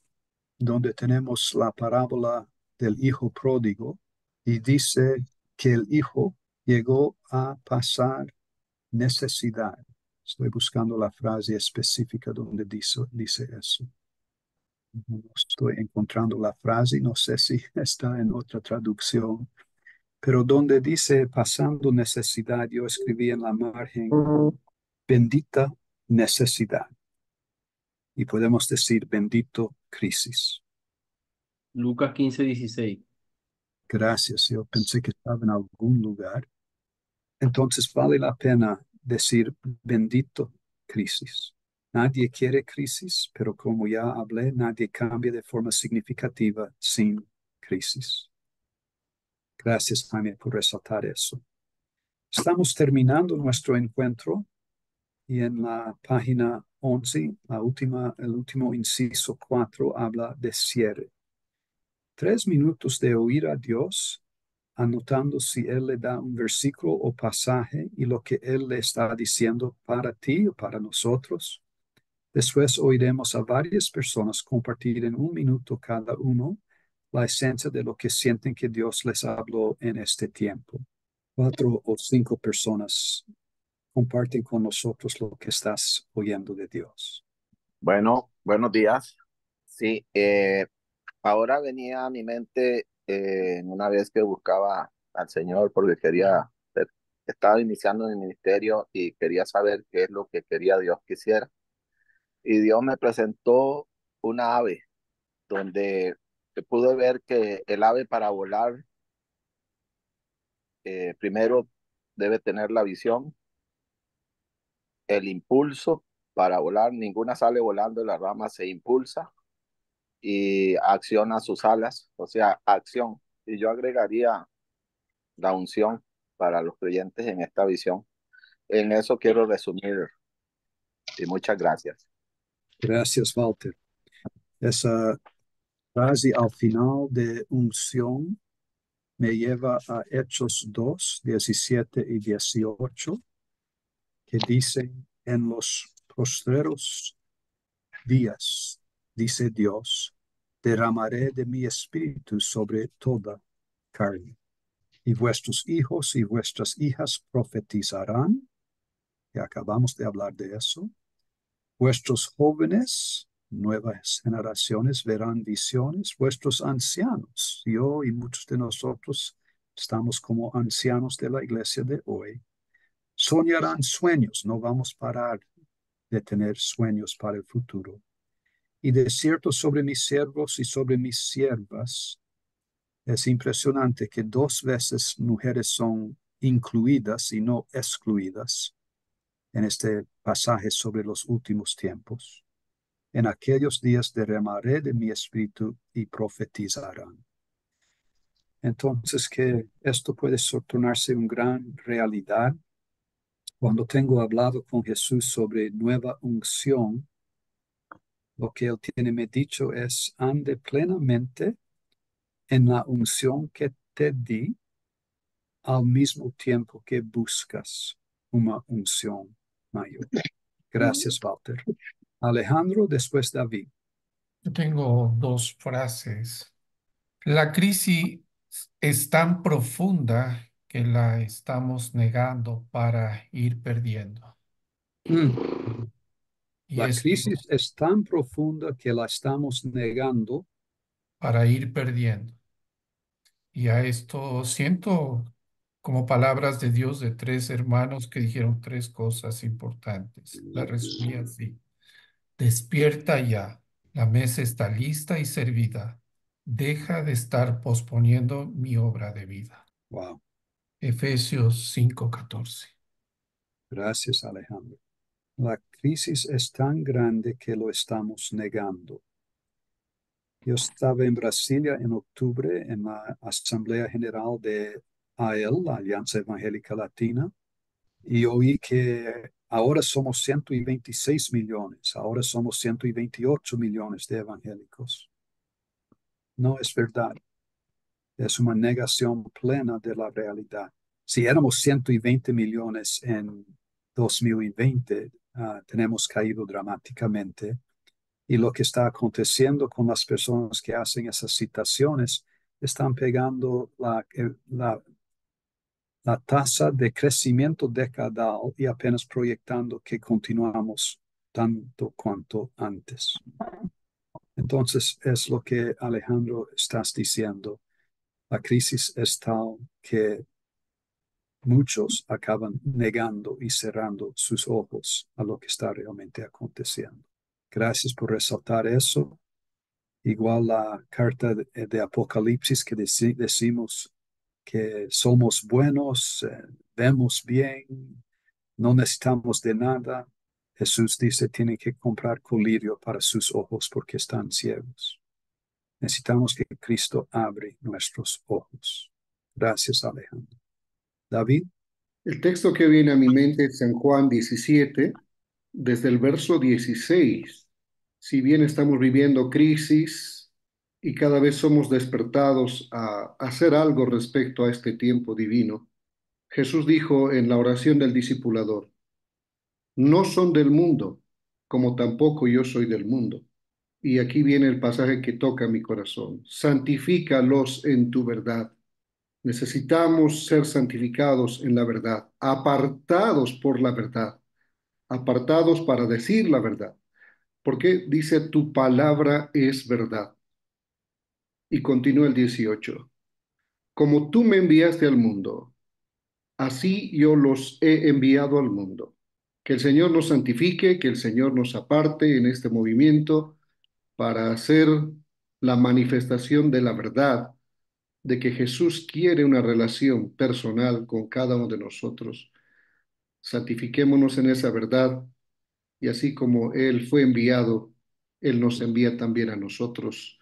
donde tenemos la parábola del hijo pródigo y dice que el hijo llegó a pasar necesidad. Estoy buscando la frase específica donde dice eso. No estoy encontrando la frase, no sé si está en otra traducción, pero donde dice pasando necesidad, yo escribí en la margen, bendita necesidad. Y podemos decir bendito crisis. Lucas 15:16. Gracias, yo pensé que estaba en algún lugar. Entonces vale la pena decir bendito crisis. Nadie quiere crisis, pero como ya hablé, nadie cambia de forma significativa sin crisis. Gracias, Jaime, por resaltar eso. Estamos terminando nuestro encuentro y en la página 11, el último inciso 4 habla de cierre. 3 minutos de oír a Dios, anotando si Él le da un versículo o pasaje y lo que Él le está diciendo para ti o para nosotros. Después oiremos a varias personas compartir en 1 minuto cada uno la esencia de lo que sienten que Dios les habló en este tiempo. 4 o 5 personas comparten con nosotros lo que estás oyendo de Dios. Bueno, buenos días. Sí, ahora venía a mi mente una vez que buscaba al Señor porque estaba iniciando mi ministerio y quería saber qué es lo que quería Dios que hiciera. Y Dios me presentó una ave donde pude ver que el ave para volar primero debe tener la visión, el impulso para volar. Ninguna sale volando, la rama se impulsa y acciona sus alas, o sea, acción. Y yo agregaría la unción para los creyentes en esta visión. En eso quiero resumir y muchas gracias. Gracias, Walter. Esa frase al final de unción me lleva a Hechos 2, 17 y 18, que dicen, en los postreros días, dice Dios, derramaré de mi espíritu sobre toda carne, y vuestros hijos y vuestras hijas profetizarán, y acabamos de hablar de eso, vuestros jóvenes, nuevas generaciones verán visiones, vuestros ancianos, yo y muchos de nosotros estamos como ancianos de la iglesia de hoy, soñarán sueños, no vamos a parar de tener sueños para el futuro. Y de cierto sobre mis siervos y sobre mis siervas, es impresionante que 2 veces mujeres son incluidas y no excluidas en este pasaje sobre los últimos tiempos. En aquellos días derramaré de mi espíritu y profetizarán. Entonces, que esto puede tornarse una gran realidad. Cuando tengo hablado con Jesús sobre nueva unción, Lo que él tiene me dicho es, ande plenamente en la unción que te di, al mismo tiempo que buscas una unción mayor. Gracias, Walter. Alejandro, después David. Yo tengo dos frases. La crisis es tan profunda que la estamos negando para ir perdiendo. Y La esto crisis es tan profunda que la estamos negando para ir perdiendo. Y a esto siento como palabras de Dios de tres hermanos que dijeron tres cosas importantes. La resumí así. Despierta ya, la mesa está lista y servida. Deja de estar posponiendo mi obra de vida. Wow, Efesios 5:14. gracias, Alejandro. La crisis es tan grande que lo estamos negando. Yo estaba en Brasilia en octubre en la Asamblea General de AEL, la Alianza Evangélica Latina, y oí que ahora somos 126 millones, ahora somos 128 millones de evangélicos. No es verdad. Es una negación plena de la realidad. Si éramos 120 millones en 2020, tenemos caído dramáticamente. Y lo que está aconteciendo con las personas que hacen esas citaciones, están pegando la tasa de crecimiento decadal y apenas proyectando que continuamos tanto cuanto antes. Entonces, es lo que Alejandro estás diciendo. La crisis es tal que muchos acaban negando y cerrando sus ojos a lo que está realmente aconteciendo. Gracias por resaltar eso. Igual la carta de Apocalipsis que decimos que somos buenos, vemos bien, no necesitamos de nada. Jesús dice, tienen que comprar colirio para sus ojos porque están ciegos. Necesitamos que Cristo abre nuestros ojos. Gracias, Alejandro. David. El texto que viene a mi mente es San Juan 17, desde el verso 16. Si bien estamos viviendo crisis y cada vez somos despertados a hacer algo respecto a este tiempo divino, Jesús dijo en la oración del discipulador, no son del mundo, como tampoco yo soy del mundo. Y aquí viene el pasaje que toca mi corazón. Santifícalos en tu verdad. Necesitamos ser santificados en la verdad, apartados por la verdad, apartados para decir la verdad. Porque dice, tu palabra es verdad. Y continúa el 18. Como tú me enviaste al mundo, así yo los he enviado al mundo. Que el Señor nos santifique, que el Señor nos aparte en este movimiento para hacer la manifestación de la verdad, de que Jesús quiere una relación personal con cada uno de nosotros. Santifiquémonos en esa verdad y así como Él fue enviado, Él nos envía también a nosotros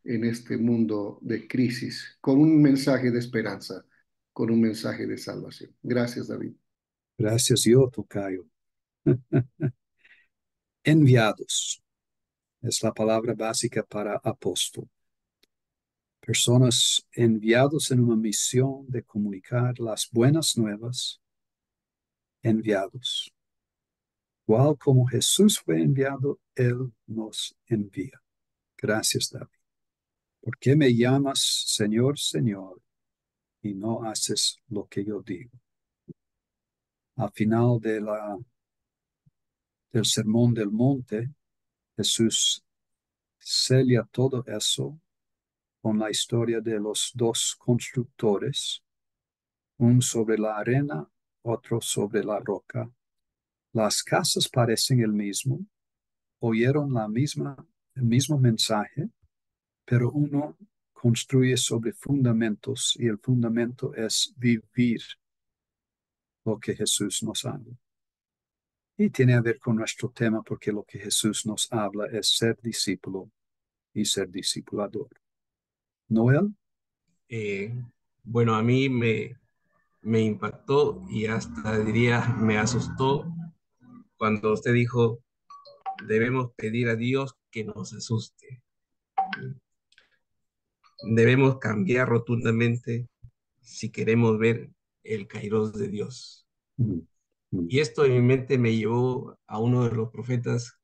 en este mundo de crisis, con un mensaje de esperanza, con un mensaje de salvación. Gracias, David. Gracias, yo, Tocayo. Enviados es la palabra básica para apóstol. Personas enviados en una misión de comunicar las buenas nuevas, enviados. Igual como Jesús fue enviado, Él nos envía. Gracias, David. ¿Por qué me llamas Señor, Señor, y no haces lo que yo digo? Al final del Sermón del Monte, Jesús sella todo eso con la historia de los dos constructores, uno sobre la arena, otro sobre la roca. Las casas parecen el mismo, oyeron el mismo mensaje, pero uno construye sobre fundamentos y el fundamento es vivir lo que Jesús nos habla. Y tiene a ver con nuestro tema porque lo que Jesús nos habla es ser discípulo y ser discipulador. Noel. Bueno, a mí me impactó y hasta diría me asustó cuando usted dijo, debemos pedir a Dios que nos asuste. Debemos cambiar rotundamente si queremos ver el Kairos de Dios. Y esto en mi mente me llevó a uno de los profetas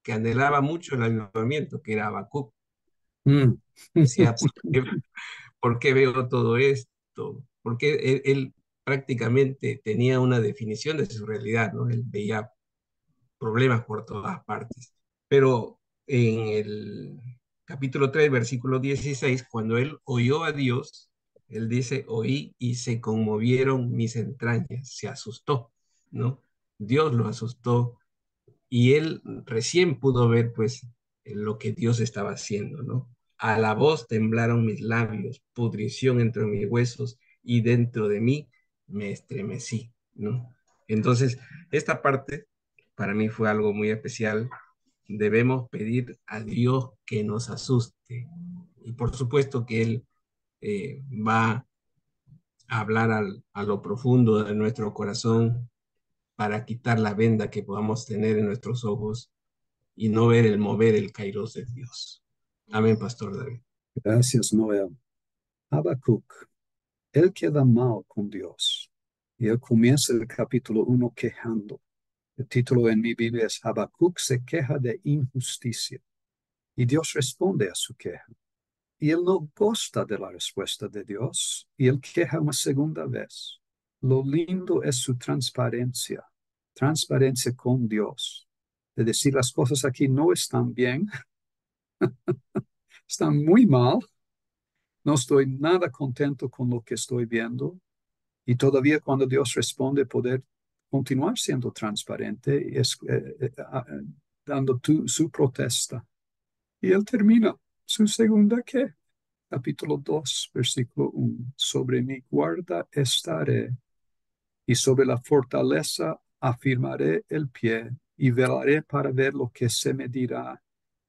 que anhelaba mucho el avivamiento, que era Habacuc. Decía, ¿por qué veo todo esto? Porque él prácticamente tenía una definición de su realidad, ¿no? Él veía problemas por todas partes. Pero en el capítulo 3, versículo 16, cuando él oyó a Dios, él dice, oí y se conmovieron mis entrañas, se asustó, ¿no? Dios lo asustó y él recién pudo ver, pues, lo que Dios estaba haciendo, ¿no? A la voz temblaron mis labios, pudrición entre mis huesos y dentro de mí me estremecí, ¿no? Entonces, esta parte para mí fue algo muy especial. Debemos pedir a Dios que nos asuste. Y por supuesto que Él va a hablar a lo profundo de nuestro corazón para quitar la venda que podamos tener en nuestros ojos y no ver el mover el kairos de Dios. Amén, Pastor David. Gracias, Noel. Habacuc, él queda mal con Dios. Y él comienza el capítulo 1 quejando. El título en mi Biblia es Habacuc se queja de injusticia. Y Dios responde a su queja. Y él no gosta de la respuesta de Dios. Y él queja una segunda vez. Lo lindo es su transparencia. Transparencia con Dios. De decir las cosas aquí no están bien. Están muy mal. No estoy nada contento con lo que estoy viendo. Y todavía cuando Dios responde, poder continuar siendo transparente y dando su protesta. Y él termina su segunda que, capítulo 2, versículo 1. Sobre mi guarda estaré y sobre la fortaleza afirmaré el pie y velaré para ver lo que se me dirá.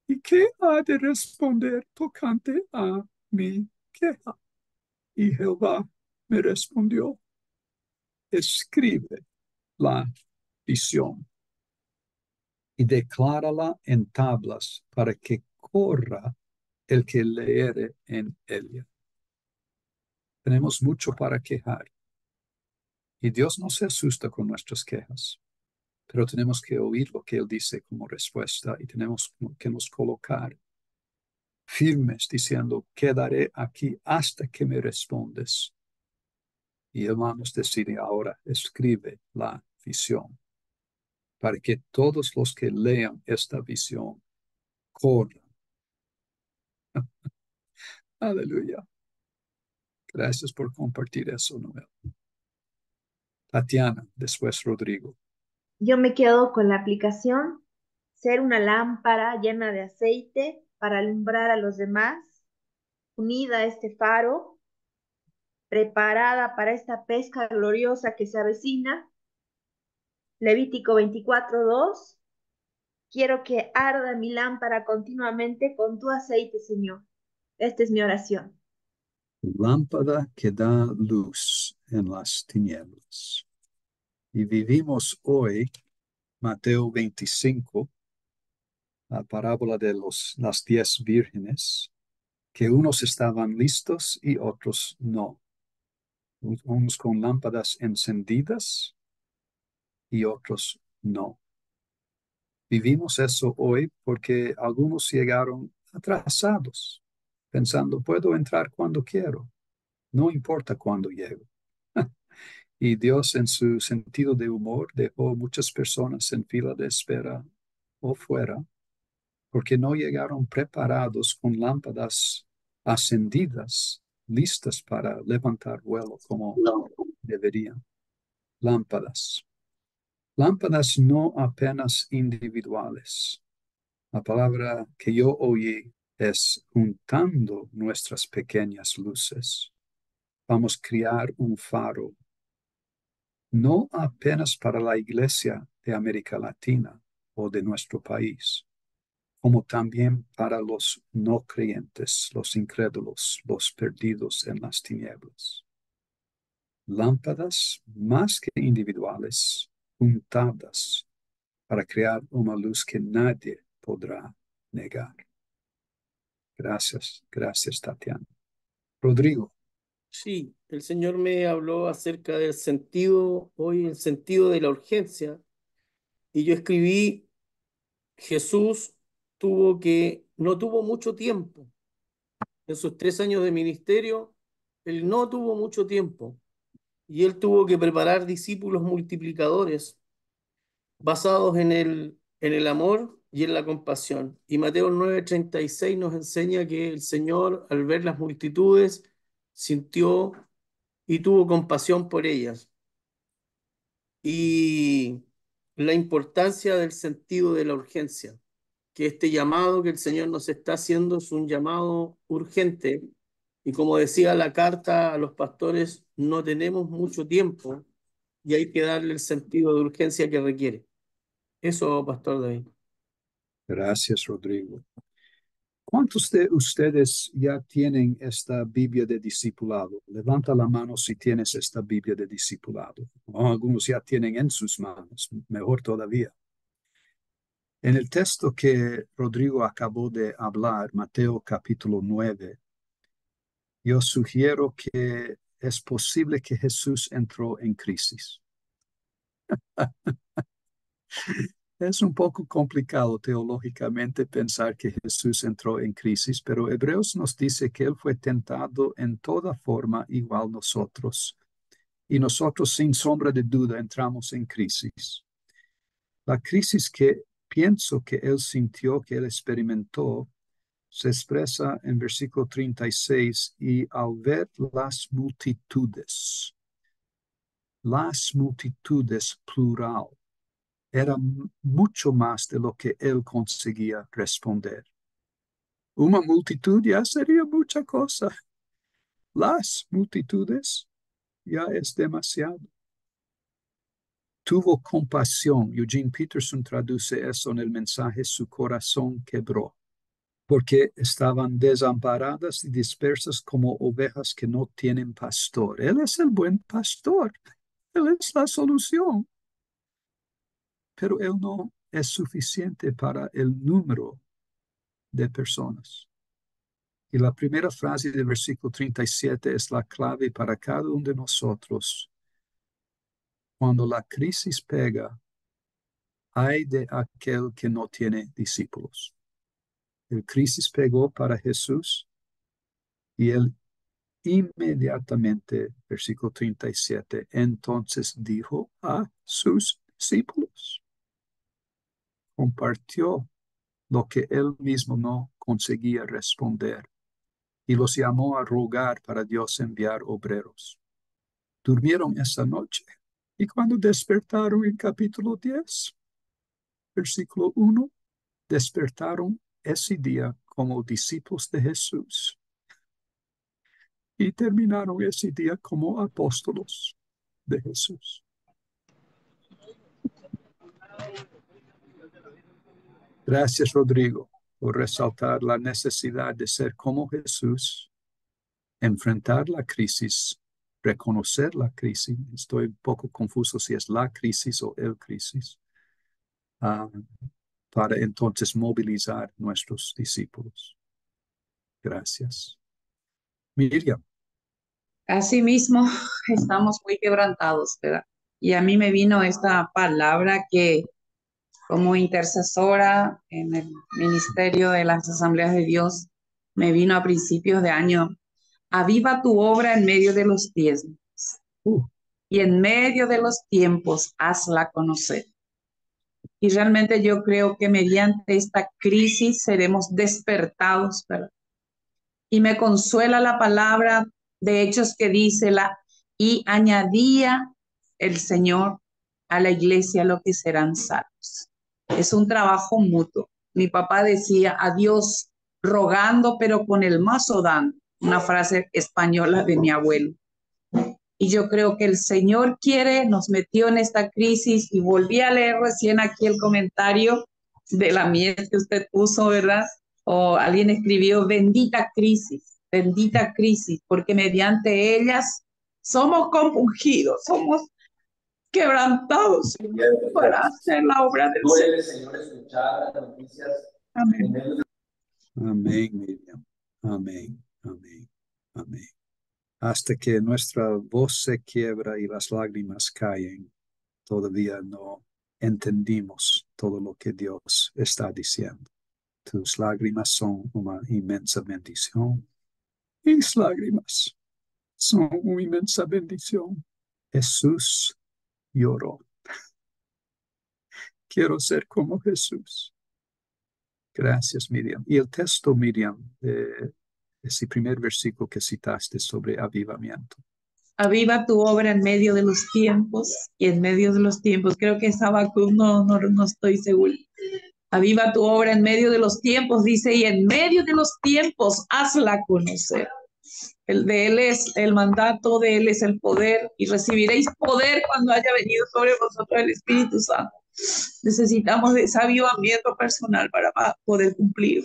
¿Y qué ha de responder tocante a mi queja? Y Jehová me respondió, escribe la visión y declárala en tablas para que corra el que leere en ella. Tenemos mucho para quejar y Dios no se asusta con nuestras quejas, pero tenemos que oír lo que Él dice como respuesta y tenemos que nos colocar firmes diciendo, quedaré aquí hasta que me respondes. Y hermanos, decide ahora, escribe la visión para que todos los que lean esta visión corran. Aleluya. Gracias por compartir eso, Noel. Tatiana, después Rodrigo. Yo me quedo con la aplicación, ser una lámpara llena de aceite para alumbrar a los demás, unida a este faro, preparada para esta pesca gloriosa que se avecina. Levítico 24:2. Quiero que arda mi lámpara continuamente con tu aceite, Señor. Esta es mi oración. Lámpara que da luz en las tinieblas. Y vivimos hoy Mateo 25, la parábola de las 10 vírgenes, que unos estaban listos y otros no. Unos con lámparas encendidas y otros no. Vivimos eso hoy porque algunos llegaron atrasados, pensando, puedo entrar cuando quiero, no importa cuándo llego. Y Dios, en su sentido de humor, dejó muchas personas en fila de espera o fuera, porque no llegaron preparados con lámparas encendidas, listas para levantar vuelo como deberían. Lámparas. Lámparas no apenas individuales. La palabra que yo oí es juntando nuestras pequeñas luces. Vamos a crear un faro, no apenas para la iglesia de América Latina o de nuestro país, como también para los no creyentes, los incrédulos, los perdidos en las tinieblas. Lámparas más que individuales, juntadas para crear una luz que nadie podrá negar. Gracias, gracias, Tatiana. Rodrigo. Sí, el Señor me habló acerca del sentido, hoy el sentido de la urgencia, y yo escribí, Jesús no tuvo mucho tiempo. En sus 3 años de ministerio, él no tuvo mucho tiempo, y él tuvo que preparar discípulos multiplicadores basados en el amor y en la compasión. Y Mateo 9:36 nos enseña que el Señor, al ver las multitudes, sintió y tuvo compasión por ellas. Y la importancia del sentido de la urgencia, que este llamado que el Señor nos está haciendo es un llamado urgente. Y como decía la carta a los pastores, no tenemos mucho tiempo y hay que darle el sentido de urgencia que requiere. Eso, Pastor David. Gracias, Rodrigo. ¿Cuántos de ustedes ya tienen esta Biblia de discipulado? Levanta la mano si tienes esta Biblia de discipulado. O algunos ya tienen en sus manos, mejor todavía. En el texto que Rodrigo acabó de hablar, Mateo capítulo 9, yo sugiero que es posible que Jesús entró en crisis. Es un poco complicado teológicamente pensar que Jesús entró en crisis, pero Hebreos nos dice que Él fue tentado en toda forma igual nosotros. Y nosotros sin sombra de duda entramos en crisis. La crisis que pienso que Él sintió, que Él experimentó, se expresa en versículo 36, y al ver las multitudes plural, era mucho más de lo que él conseguía responder. Una multitud ya sería mucha cosa. Las multitudes ya es demasiado. Tuvo compasión. Eugene Peterson traduce eso en el mensaje, su corazón quebró, porque estaban desamparadas y dispersas como ovejas que no tienen pastor. Él es el buen pastor. Él es la solución. Pero él no es suficiente para el número de personas. Y la primera frase del versículo 37 es la clave para cada uno de nosotros. Cuando la crisis pega, hay de aquel que no tiene discípulos. El crisis pegó para Jesús y él inmediatamente, versículo 37, entonces dijo a sus discípulos. Compartió lo que él mismo no conseguía responder y los llamó a rogar para Dios enviar obreros. Durmieron esa noche y cuando despertaron en capítulo 10, versículo 1, despertaron ese día como discípulos de Jesús y terminaron ese día como apóstolos de Jesús. Gracias, Rodrigo, por resaltar la necesidad de ser como Jesús, enfrentar la crisis, reconocer la crisis. Estoy un poco confuso si es la crisis o el crisis, para entonces movilizar nuestros discípulos. Gracias. Miriam. Asimismo, estamos muy quebrantados, ¿verdad? Y a mí me vino esta palabra que como intercesora en el ministerio de las Asambleas de Dios, me vino a principios de año. Aviva tu obra en medio de los tiempos y en medio de los tiempos hazla conocer. Y realmente yo creo que mediante esta crisis seremos despertados, ¿verdad? Y me consuela la palabra de Hechos que dice y añadía el Señor a la iglesia lo que serán salvos. Es un trabajo mutuo. Mi papá decía a Dios rogando, pero con el mazo dando, una frase española de mi abuelo. Y yo creo que el Señor nos metió en esta crisis, y volví a leer recién aquí el comentario de la miel que usted puso, ¿verdad? O alguien escribió, bendita crisis, porque mediante ellas somos compungidos, somos quebrantados para hacer la obra del Señor. Amén. Amén, Miriam. Amén, amén, amén. Hasta que nuestra voz se quiebra y las lágrimas caen, todavía no entendimos todo lo que Dios está diciendo. Tus lágrimas son una inmensa bendición. Mis lágrimas son una inmensa bendición. Jesús lloró. Quiero ser como Jesús. Gracias, Miriam. Y el texto, Miriam, ese primer versículo que citaste sobre avivamiento. Aviva tu obra en medio de los tiempos y en medio de los tiempos. Creo que es Habacuc, no estoy segura. Aviva tu obra en medio de los tiempos, dice, y en medio de los tiempos hazla conocer. El de Él es el mandato, de Él es el poder, y recibiréis poder cuando haya venido sobre vosotros el Espíritu Santo. Necesitamos de ese avivamiento personal para poder cumplir.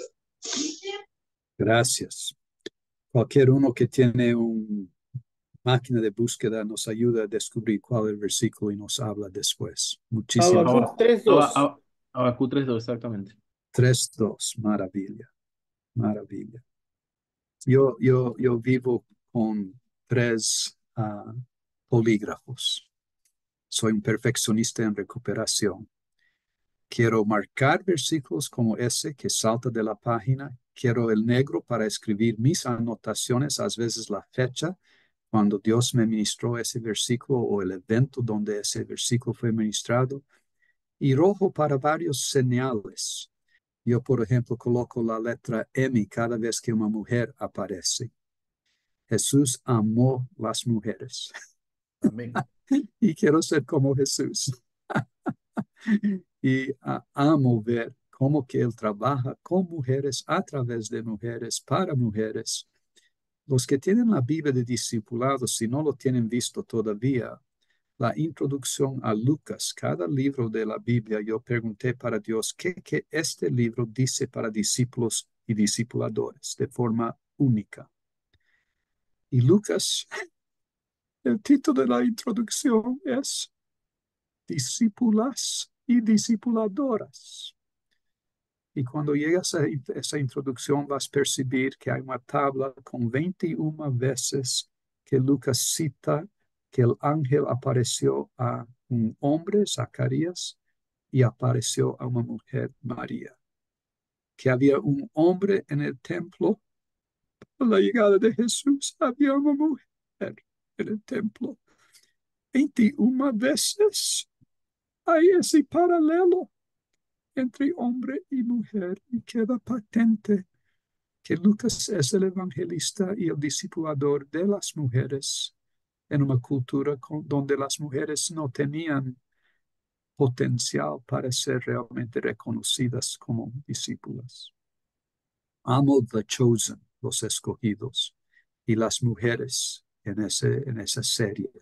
Gracias. Cualquier uno que tiene una máquina de búsqueda nos ayuda a descubrir cuál es el versículo y nos habla después. Muchísimas Habacuc 3:2. Habacuc 3:2, exactamente. 3:2, maravilla, maravilla. Yo vivo con 3 polígrafos. Soy un perfeccionista en recuperación. Quiero marcar versículos como ese que salta de la página. Quiero el negro para escribir mis anotaciones, a veces la fecha, cuando Dios me ministró ese versículo o el evento donde ese versículo fue ministrado. Y rojo para varios señales. Yo, por ejemplo, coloco la letra M cada vez que una mujer aparece. Jesús amó las mujeres. Amén. Y quiero ser como Jesús. Y amo ver cómo que Él trabaja con mujeres, a través de mujeres, para mujeres. Los que tienen la Biblia de discipulado, si no lo tienen visto todavía, la introducción a Lucas, cada libro de la Biblia, yo pregunté para Dios qué este libro dice para discípulos y discipuladores de forma única. Y Lucas, el título de la introducción es Discípulas y Discipuladoras. Y cuando llegas a esa introducción vas a percibir que hay una tabla con 21 veces que Lucas cita que el ángel apareció a un hombre, Zacarías, y apareció a una mujer, María. Que había un hombre en el templo. A la llegada de Jesús había una mujer en el templo. 21 veces hay ese paralelo entre hombre y mujer y queda patente que Lucas es el evangelista y el discipulador de las mujeres en una cultura donde las mujeres no tenían potencial para ser realmente reconocidas como discípulas. Amo the chosen, los escogidos, y las mujeres en esa serie,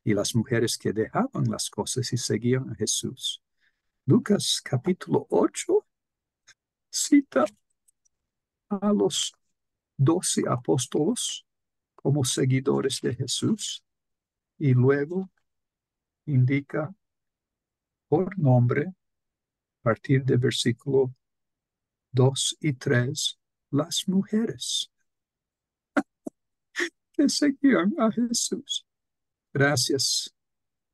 y las mujeres que dejaban las cosas y seguían a Jesús. Lucas capítulo 8 cita a los 12 apóstolos como seguidores de Jesús y luego indica por nombre, a partir del versículo 2 y 3, las mujeres que seguían a Jesús. Gracias,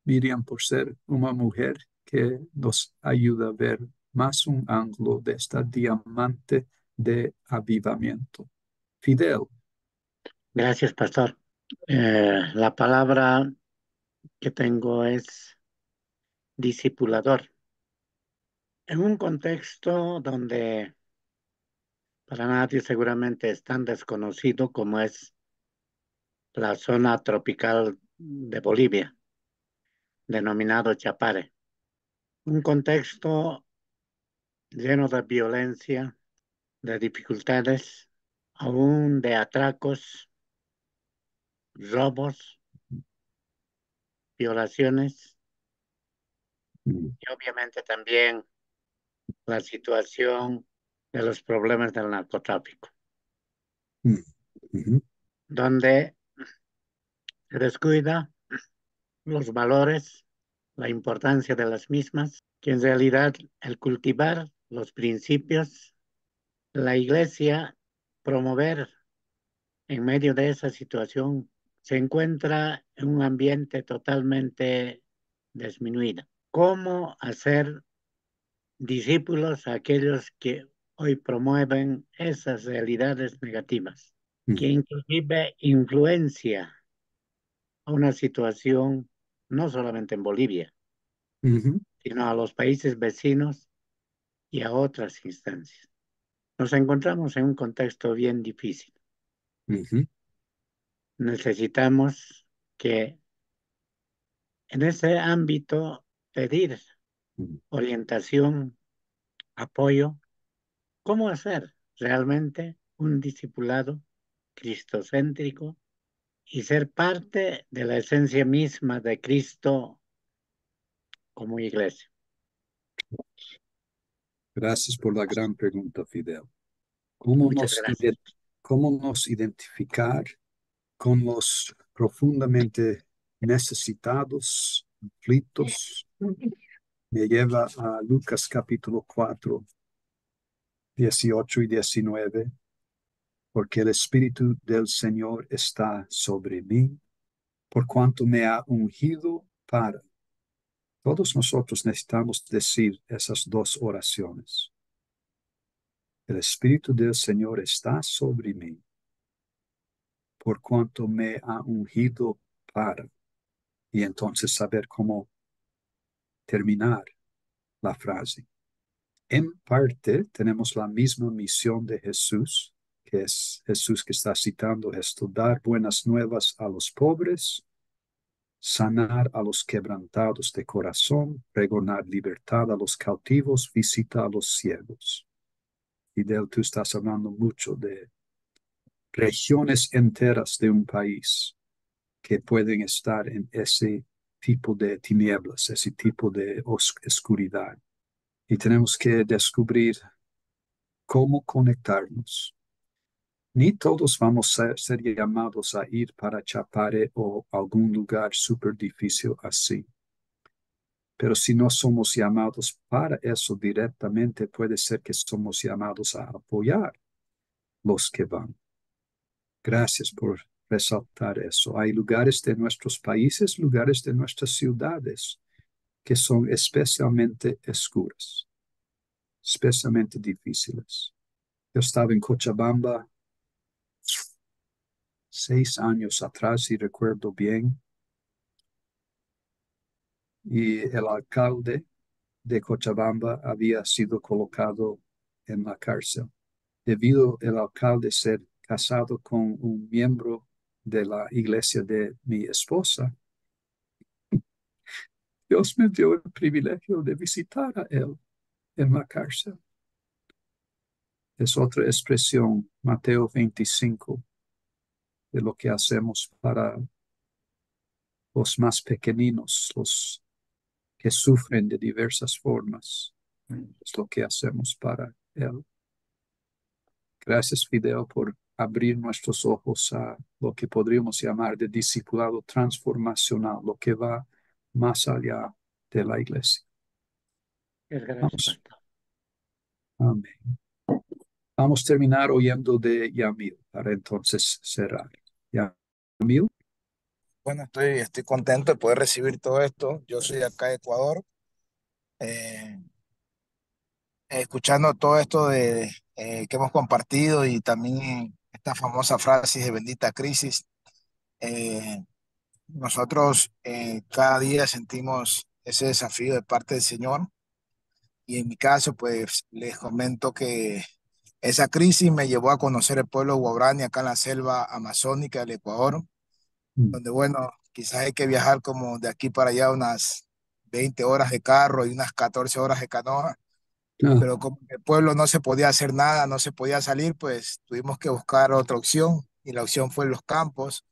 Miriam, por ser una mujer que nos ayuda a ver más un ángulo de esta diamante de avivamiento. Fidel. Gracias, pastor. La palabra que tengo es discipulador. En un contexto donde para nadie seguramente es tan desconocido como es la zona tropical de Bolivia, denominado Chapare. Un contexto lleno de violencia, de dificultades, aún de atracos, robos, violaciones y obviamente también la situación de los problemas del narcotráfico, donde se descuida los valores, la importancia de las mismas, que en realidad el cultivar los principios la iglesia promover en medio de esa situación se encuentra en un ambiente totalmente disminuido. ¿Cómo hacer discípulos a aquellos que hoy promueven esas realidades negativas, que inclusive influencia a una situación no solamente en Bolivia, sino a los países vecinos y a otras instancias? Nos encontramos en un contexto bien difícil. Necesitamos que en ese ámbito pedir orientación, apoyo, cómo hacer realmente un discipulado cristocéntrico y ser parte de la esencia misma de Cristo como iglesia. Gracias por la gran pregunta, Fidel. ¿Cómo Muchas gracias. cómo nos identificar con los profundamente necesitados, aflitos? Me lleva a Lucas capítulo 4, 18 y 19. Porque el Espíritu del Señor está sobre mí, por cuanto me ha ungido para. Todos nosotros necesitamos decir esas dos oraciones. El Espíritu del Señor está sobre mí, por cuanto me ha ungido para. Y entonces saber cómo terminar la frase. En parte tenemos la misma misión de Jesús, que es Jesús que está citando esto: dar buenas nuevas a los pobres, sanar a los quebrantados de corazón, pregonar libertad a los cautivos, visita a los ciegos. Fidel, tú estás hablando mucho de regiones enteras de un país que pueden estar en ese tipo de tinieblas, ese tipo de oscuridad. Y tenemos que descubrir cómo conectarnos. Ni todos vamos a ser llamados a ir para Chapare o algún lugar súper difícil así. Pero si no somos llamados para eso directamente, puede ser que somos llamados a apoyar los que van. Gracias por resaltar eso. Hay lugares de nuestros países, lugares de nuestras ciudades que son especialmente oscuras, especialmente difíciles. Yo estaba en Cochabamba 6 años atrás, si recuerdo bien, y el alcalde de Cochabamba había sido colocado en la cárcel debido el alcalde ser casado con un miembro de la iglesia de mi esposa. Dios me dio el privilegio de visitar a él en la cárcel. Es otra expresión, Mateo 25, de lo que hacemos para los más pequeñinos, los que sufren de diversas formas. Es lo que hacemos para él. Gracias, Fidel, por abrir nuestros ojos a lo que podríamos llamar de discipulado transformacional, lo que va más allá de la iglesia. Vamos. Amén. Vamos a terminar oyendo de Yamil para entonces cerrar. Yamil. Bueno, estoy contento de poder recibir todo esto. Yo soy de acá de Ecuador. Escuchando todo esto que hemos compartido y también esta famosa frase de bendita crisis. Nosotros cada día sentimos ese desafío de parte del Señor, y en mi caso pues les comento que esa crisis me llevó a conocer el pueblo guaraní acá en la selva amazónica del Ecuador, donde bueno, quizás hay que viajar como de aquí para allá unas 20 horas de carro y unas 14 horas de canoa. Pero como en el pueblo no se podía hacer nada, no se podía salir, pues tuvimos que buscar otra opción, y la opción fue los campos,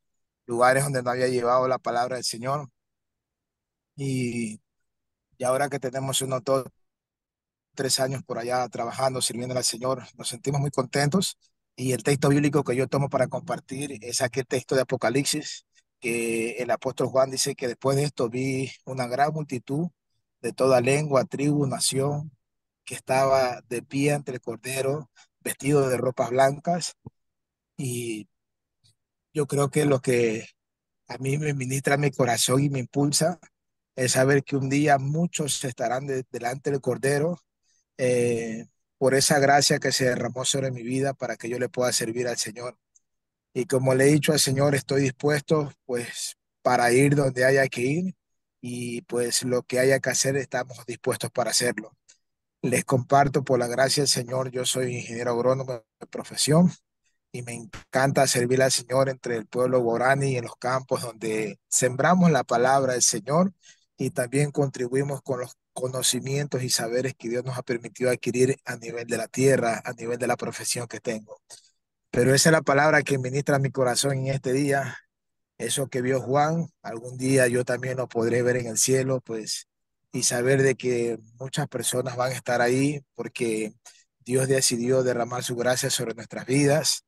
lugares donde no había llevado la palabra del Señor. Y ahora que tenemos unos 3 años por allá trabajando, sirviendo al Señor, nos sentimos muy contentos. Y el texto bíblico que yo tomo para compartir es aquel texto de Apocalipsis, que el apóstol Juan dice que después de esto vi una gran multitud de toda lengua, tribu, nación, que estaba de pie ante el Cordero, vestido de ropas blancas, y yo creo que lo que a mí me ministra mi corazón y me impulsa es saber que un día muchos estarán delante del Cordero, por esa gracia que se derramó sobre mi vida para que yo le pueda servir al Señor. Y como le he dicho al Señor, estoy dispuesto pues para ir donde haya que ir, y pues lo que haya que hacer estamos dispuestos para hacerlo. Les comparto por la gracia del Señor, yo soy ingeniero agrónomo de profesión y me encanta servir al Señor entre el pueblo guaraní y en los campos donde sembramos la palabra del Señor, y también contribuimos con los conocimientos y saberes que Dios nos ha permitido adquirir a nivel de la tierra, a nivel de la profesión que tengo. Pero esa es la palabra que ministra mi corazón en este día. Eso que vio Juan, algún día yo también lo podré ver en el cielo, pues, y saber de que muchas personas van a estar ahí porque Dios decidió derramar su gracia sobre nuestras vidas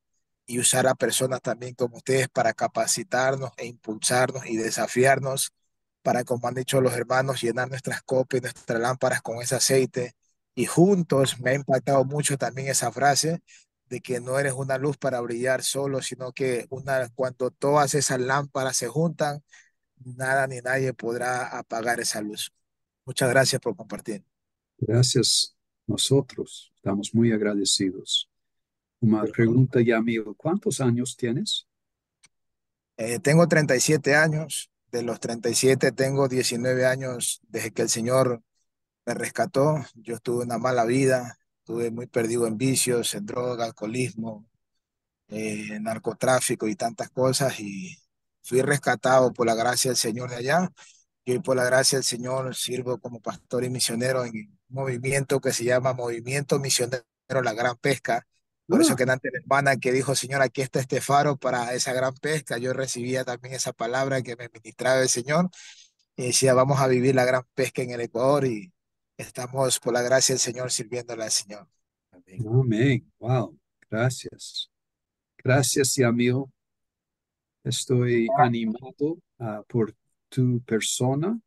y usar a personas también como ustedes para capacitarnos e impulsarnos y desafiarnos para, como han dicho los hermanos, llenar nuestras copas y nuestras lámparas con ese aceite. Y juntos me ha impactado mucho también esa frase de que no eres una luz para brillar solo, sino que cuando todas esas lámparas se juntan, nada ni nadie podrá apagar esa luz. Muchas gracias por compartir. Gracias. Nosotros estamos muy agradecidos. Una pregunta ya, amigo. ¿Cuántos años tienes? Tengo 37 años. De los 37 tengo 19 años desde que el Señor me rescató. Yo tuve una mala vida, estuve muy perdido en vicios, en droga, alcoholismo, narcotráfico y tantas cosas, y fui rescatado por la gracia del Señor de allá. Y hoy por la gracia del Señor sirvo como pastor y misionero en un movimiento que se llama Movimiento Misionero La Gran Pesca. Por eso que antes la hermana que dijo, Señor, aquí está este faro para esa gran pesca, yo recibía también esa palabra que me ministraba el Señor y decía, vamos a vivir la gran pesca en el Ecuador, y estamos por la gracia del Señor sirviéndole al Señor. Amén. Amén. Wow. Gracias. Gracias, y amigo. Estoy animado por tu persona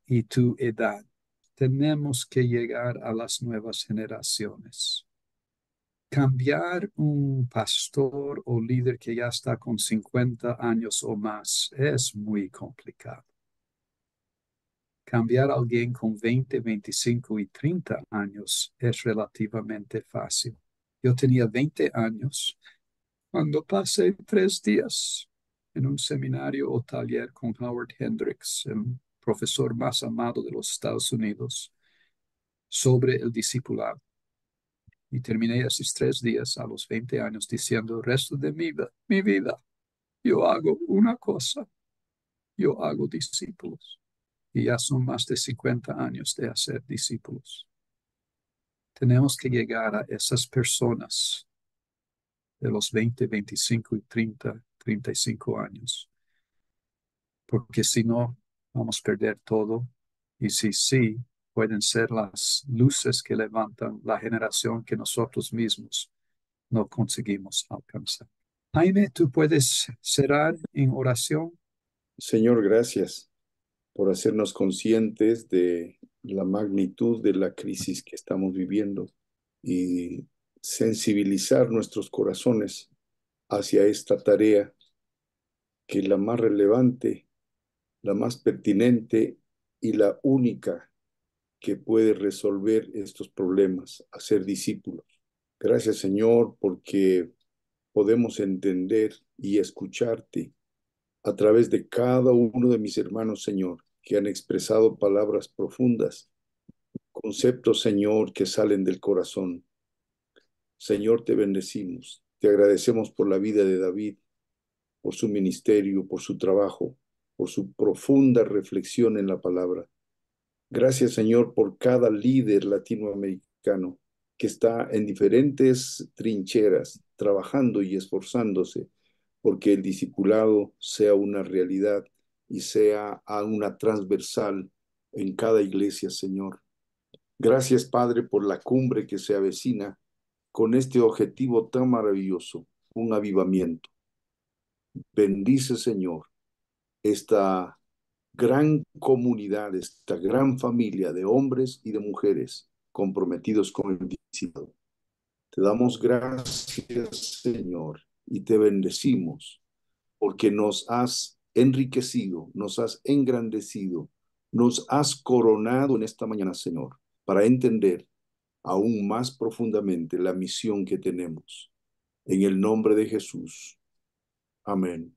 y tu edad. Tenemos que llegar a las nuevas generaciones. Cambiar un pastor o líder que ya está con 50 años o más es muy complicado. Cambiar a alguien con 20, 25 y 30 años es relativamente fácil. Yo tenía 20 años cuando pasé 3 días en un seminario o taller con Howard Hendricks, el profesor más amado de los Estados Unidos, sobre el discipulado. Y terminé esos 3 días a los 20 años diciendo, el resto de mi vida, yo hago una cosa, yo hago discípulos. Y ya son más de 50 años de hacer discípulos. Tenemos que llegar a esas personas de los 20, 25 y 30, 35 años. Porque si no, vamos a perder todo. Y si sí, pueden ser las luces que levantan la generación que nosotros mismos no conseguimos alcanzar. Jaime, ¿tú puedes cerrar en oración? Señor, gracias por hacernos conscientes de la magnitud de la crisis que estamos viviendo y sensibilizar nuestros corazones hacia esta tarea, que es la más relevante, la más pertinente y la única que puede resolver estos problemas, hacer discípulos. Gracias, Señor, porque podemos entender y escucharte a través de cada uno de mis hermanos, Señor, que han expresado palabras profundas, conceptos, Señor, que salen del corazón. Señor, te bendecimos, te agradecemos por la vida de David, por su ministerio, por su trabajo, por su profunda reflexión en la palabra. Gracias, Señor, por cada líder latinoamericano que está en diferentes trincheras, trabajando y esforzándose porque el discipulado sea una realidad y sea una transversal en cada iglesia, Señor. Gracias, Padre, por la cumbre que se avecina con este objetivo tan maravilloso, un avivamiento. Bendice, Señor, esta gran comunidad, esta gran familia de hombres y de mujeres comprometidos con el discipulado. Te damos gracias, Señor, y te bendecimos porque nos has enriquecido, nos has engrandecido, nos has coronado en esta mañana, Señor, para entender aún más profundamente la misión que tenemos. En el nombre de Jesús. Amén.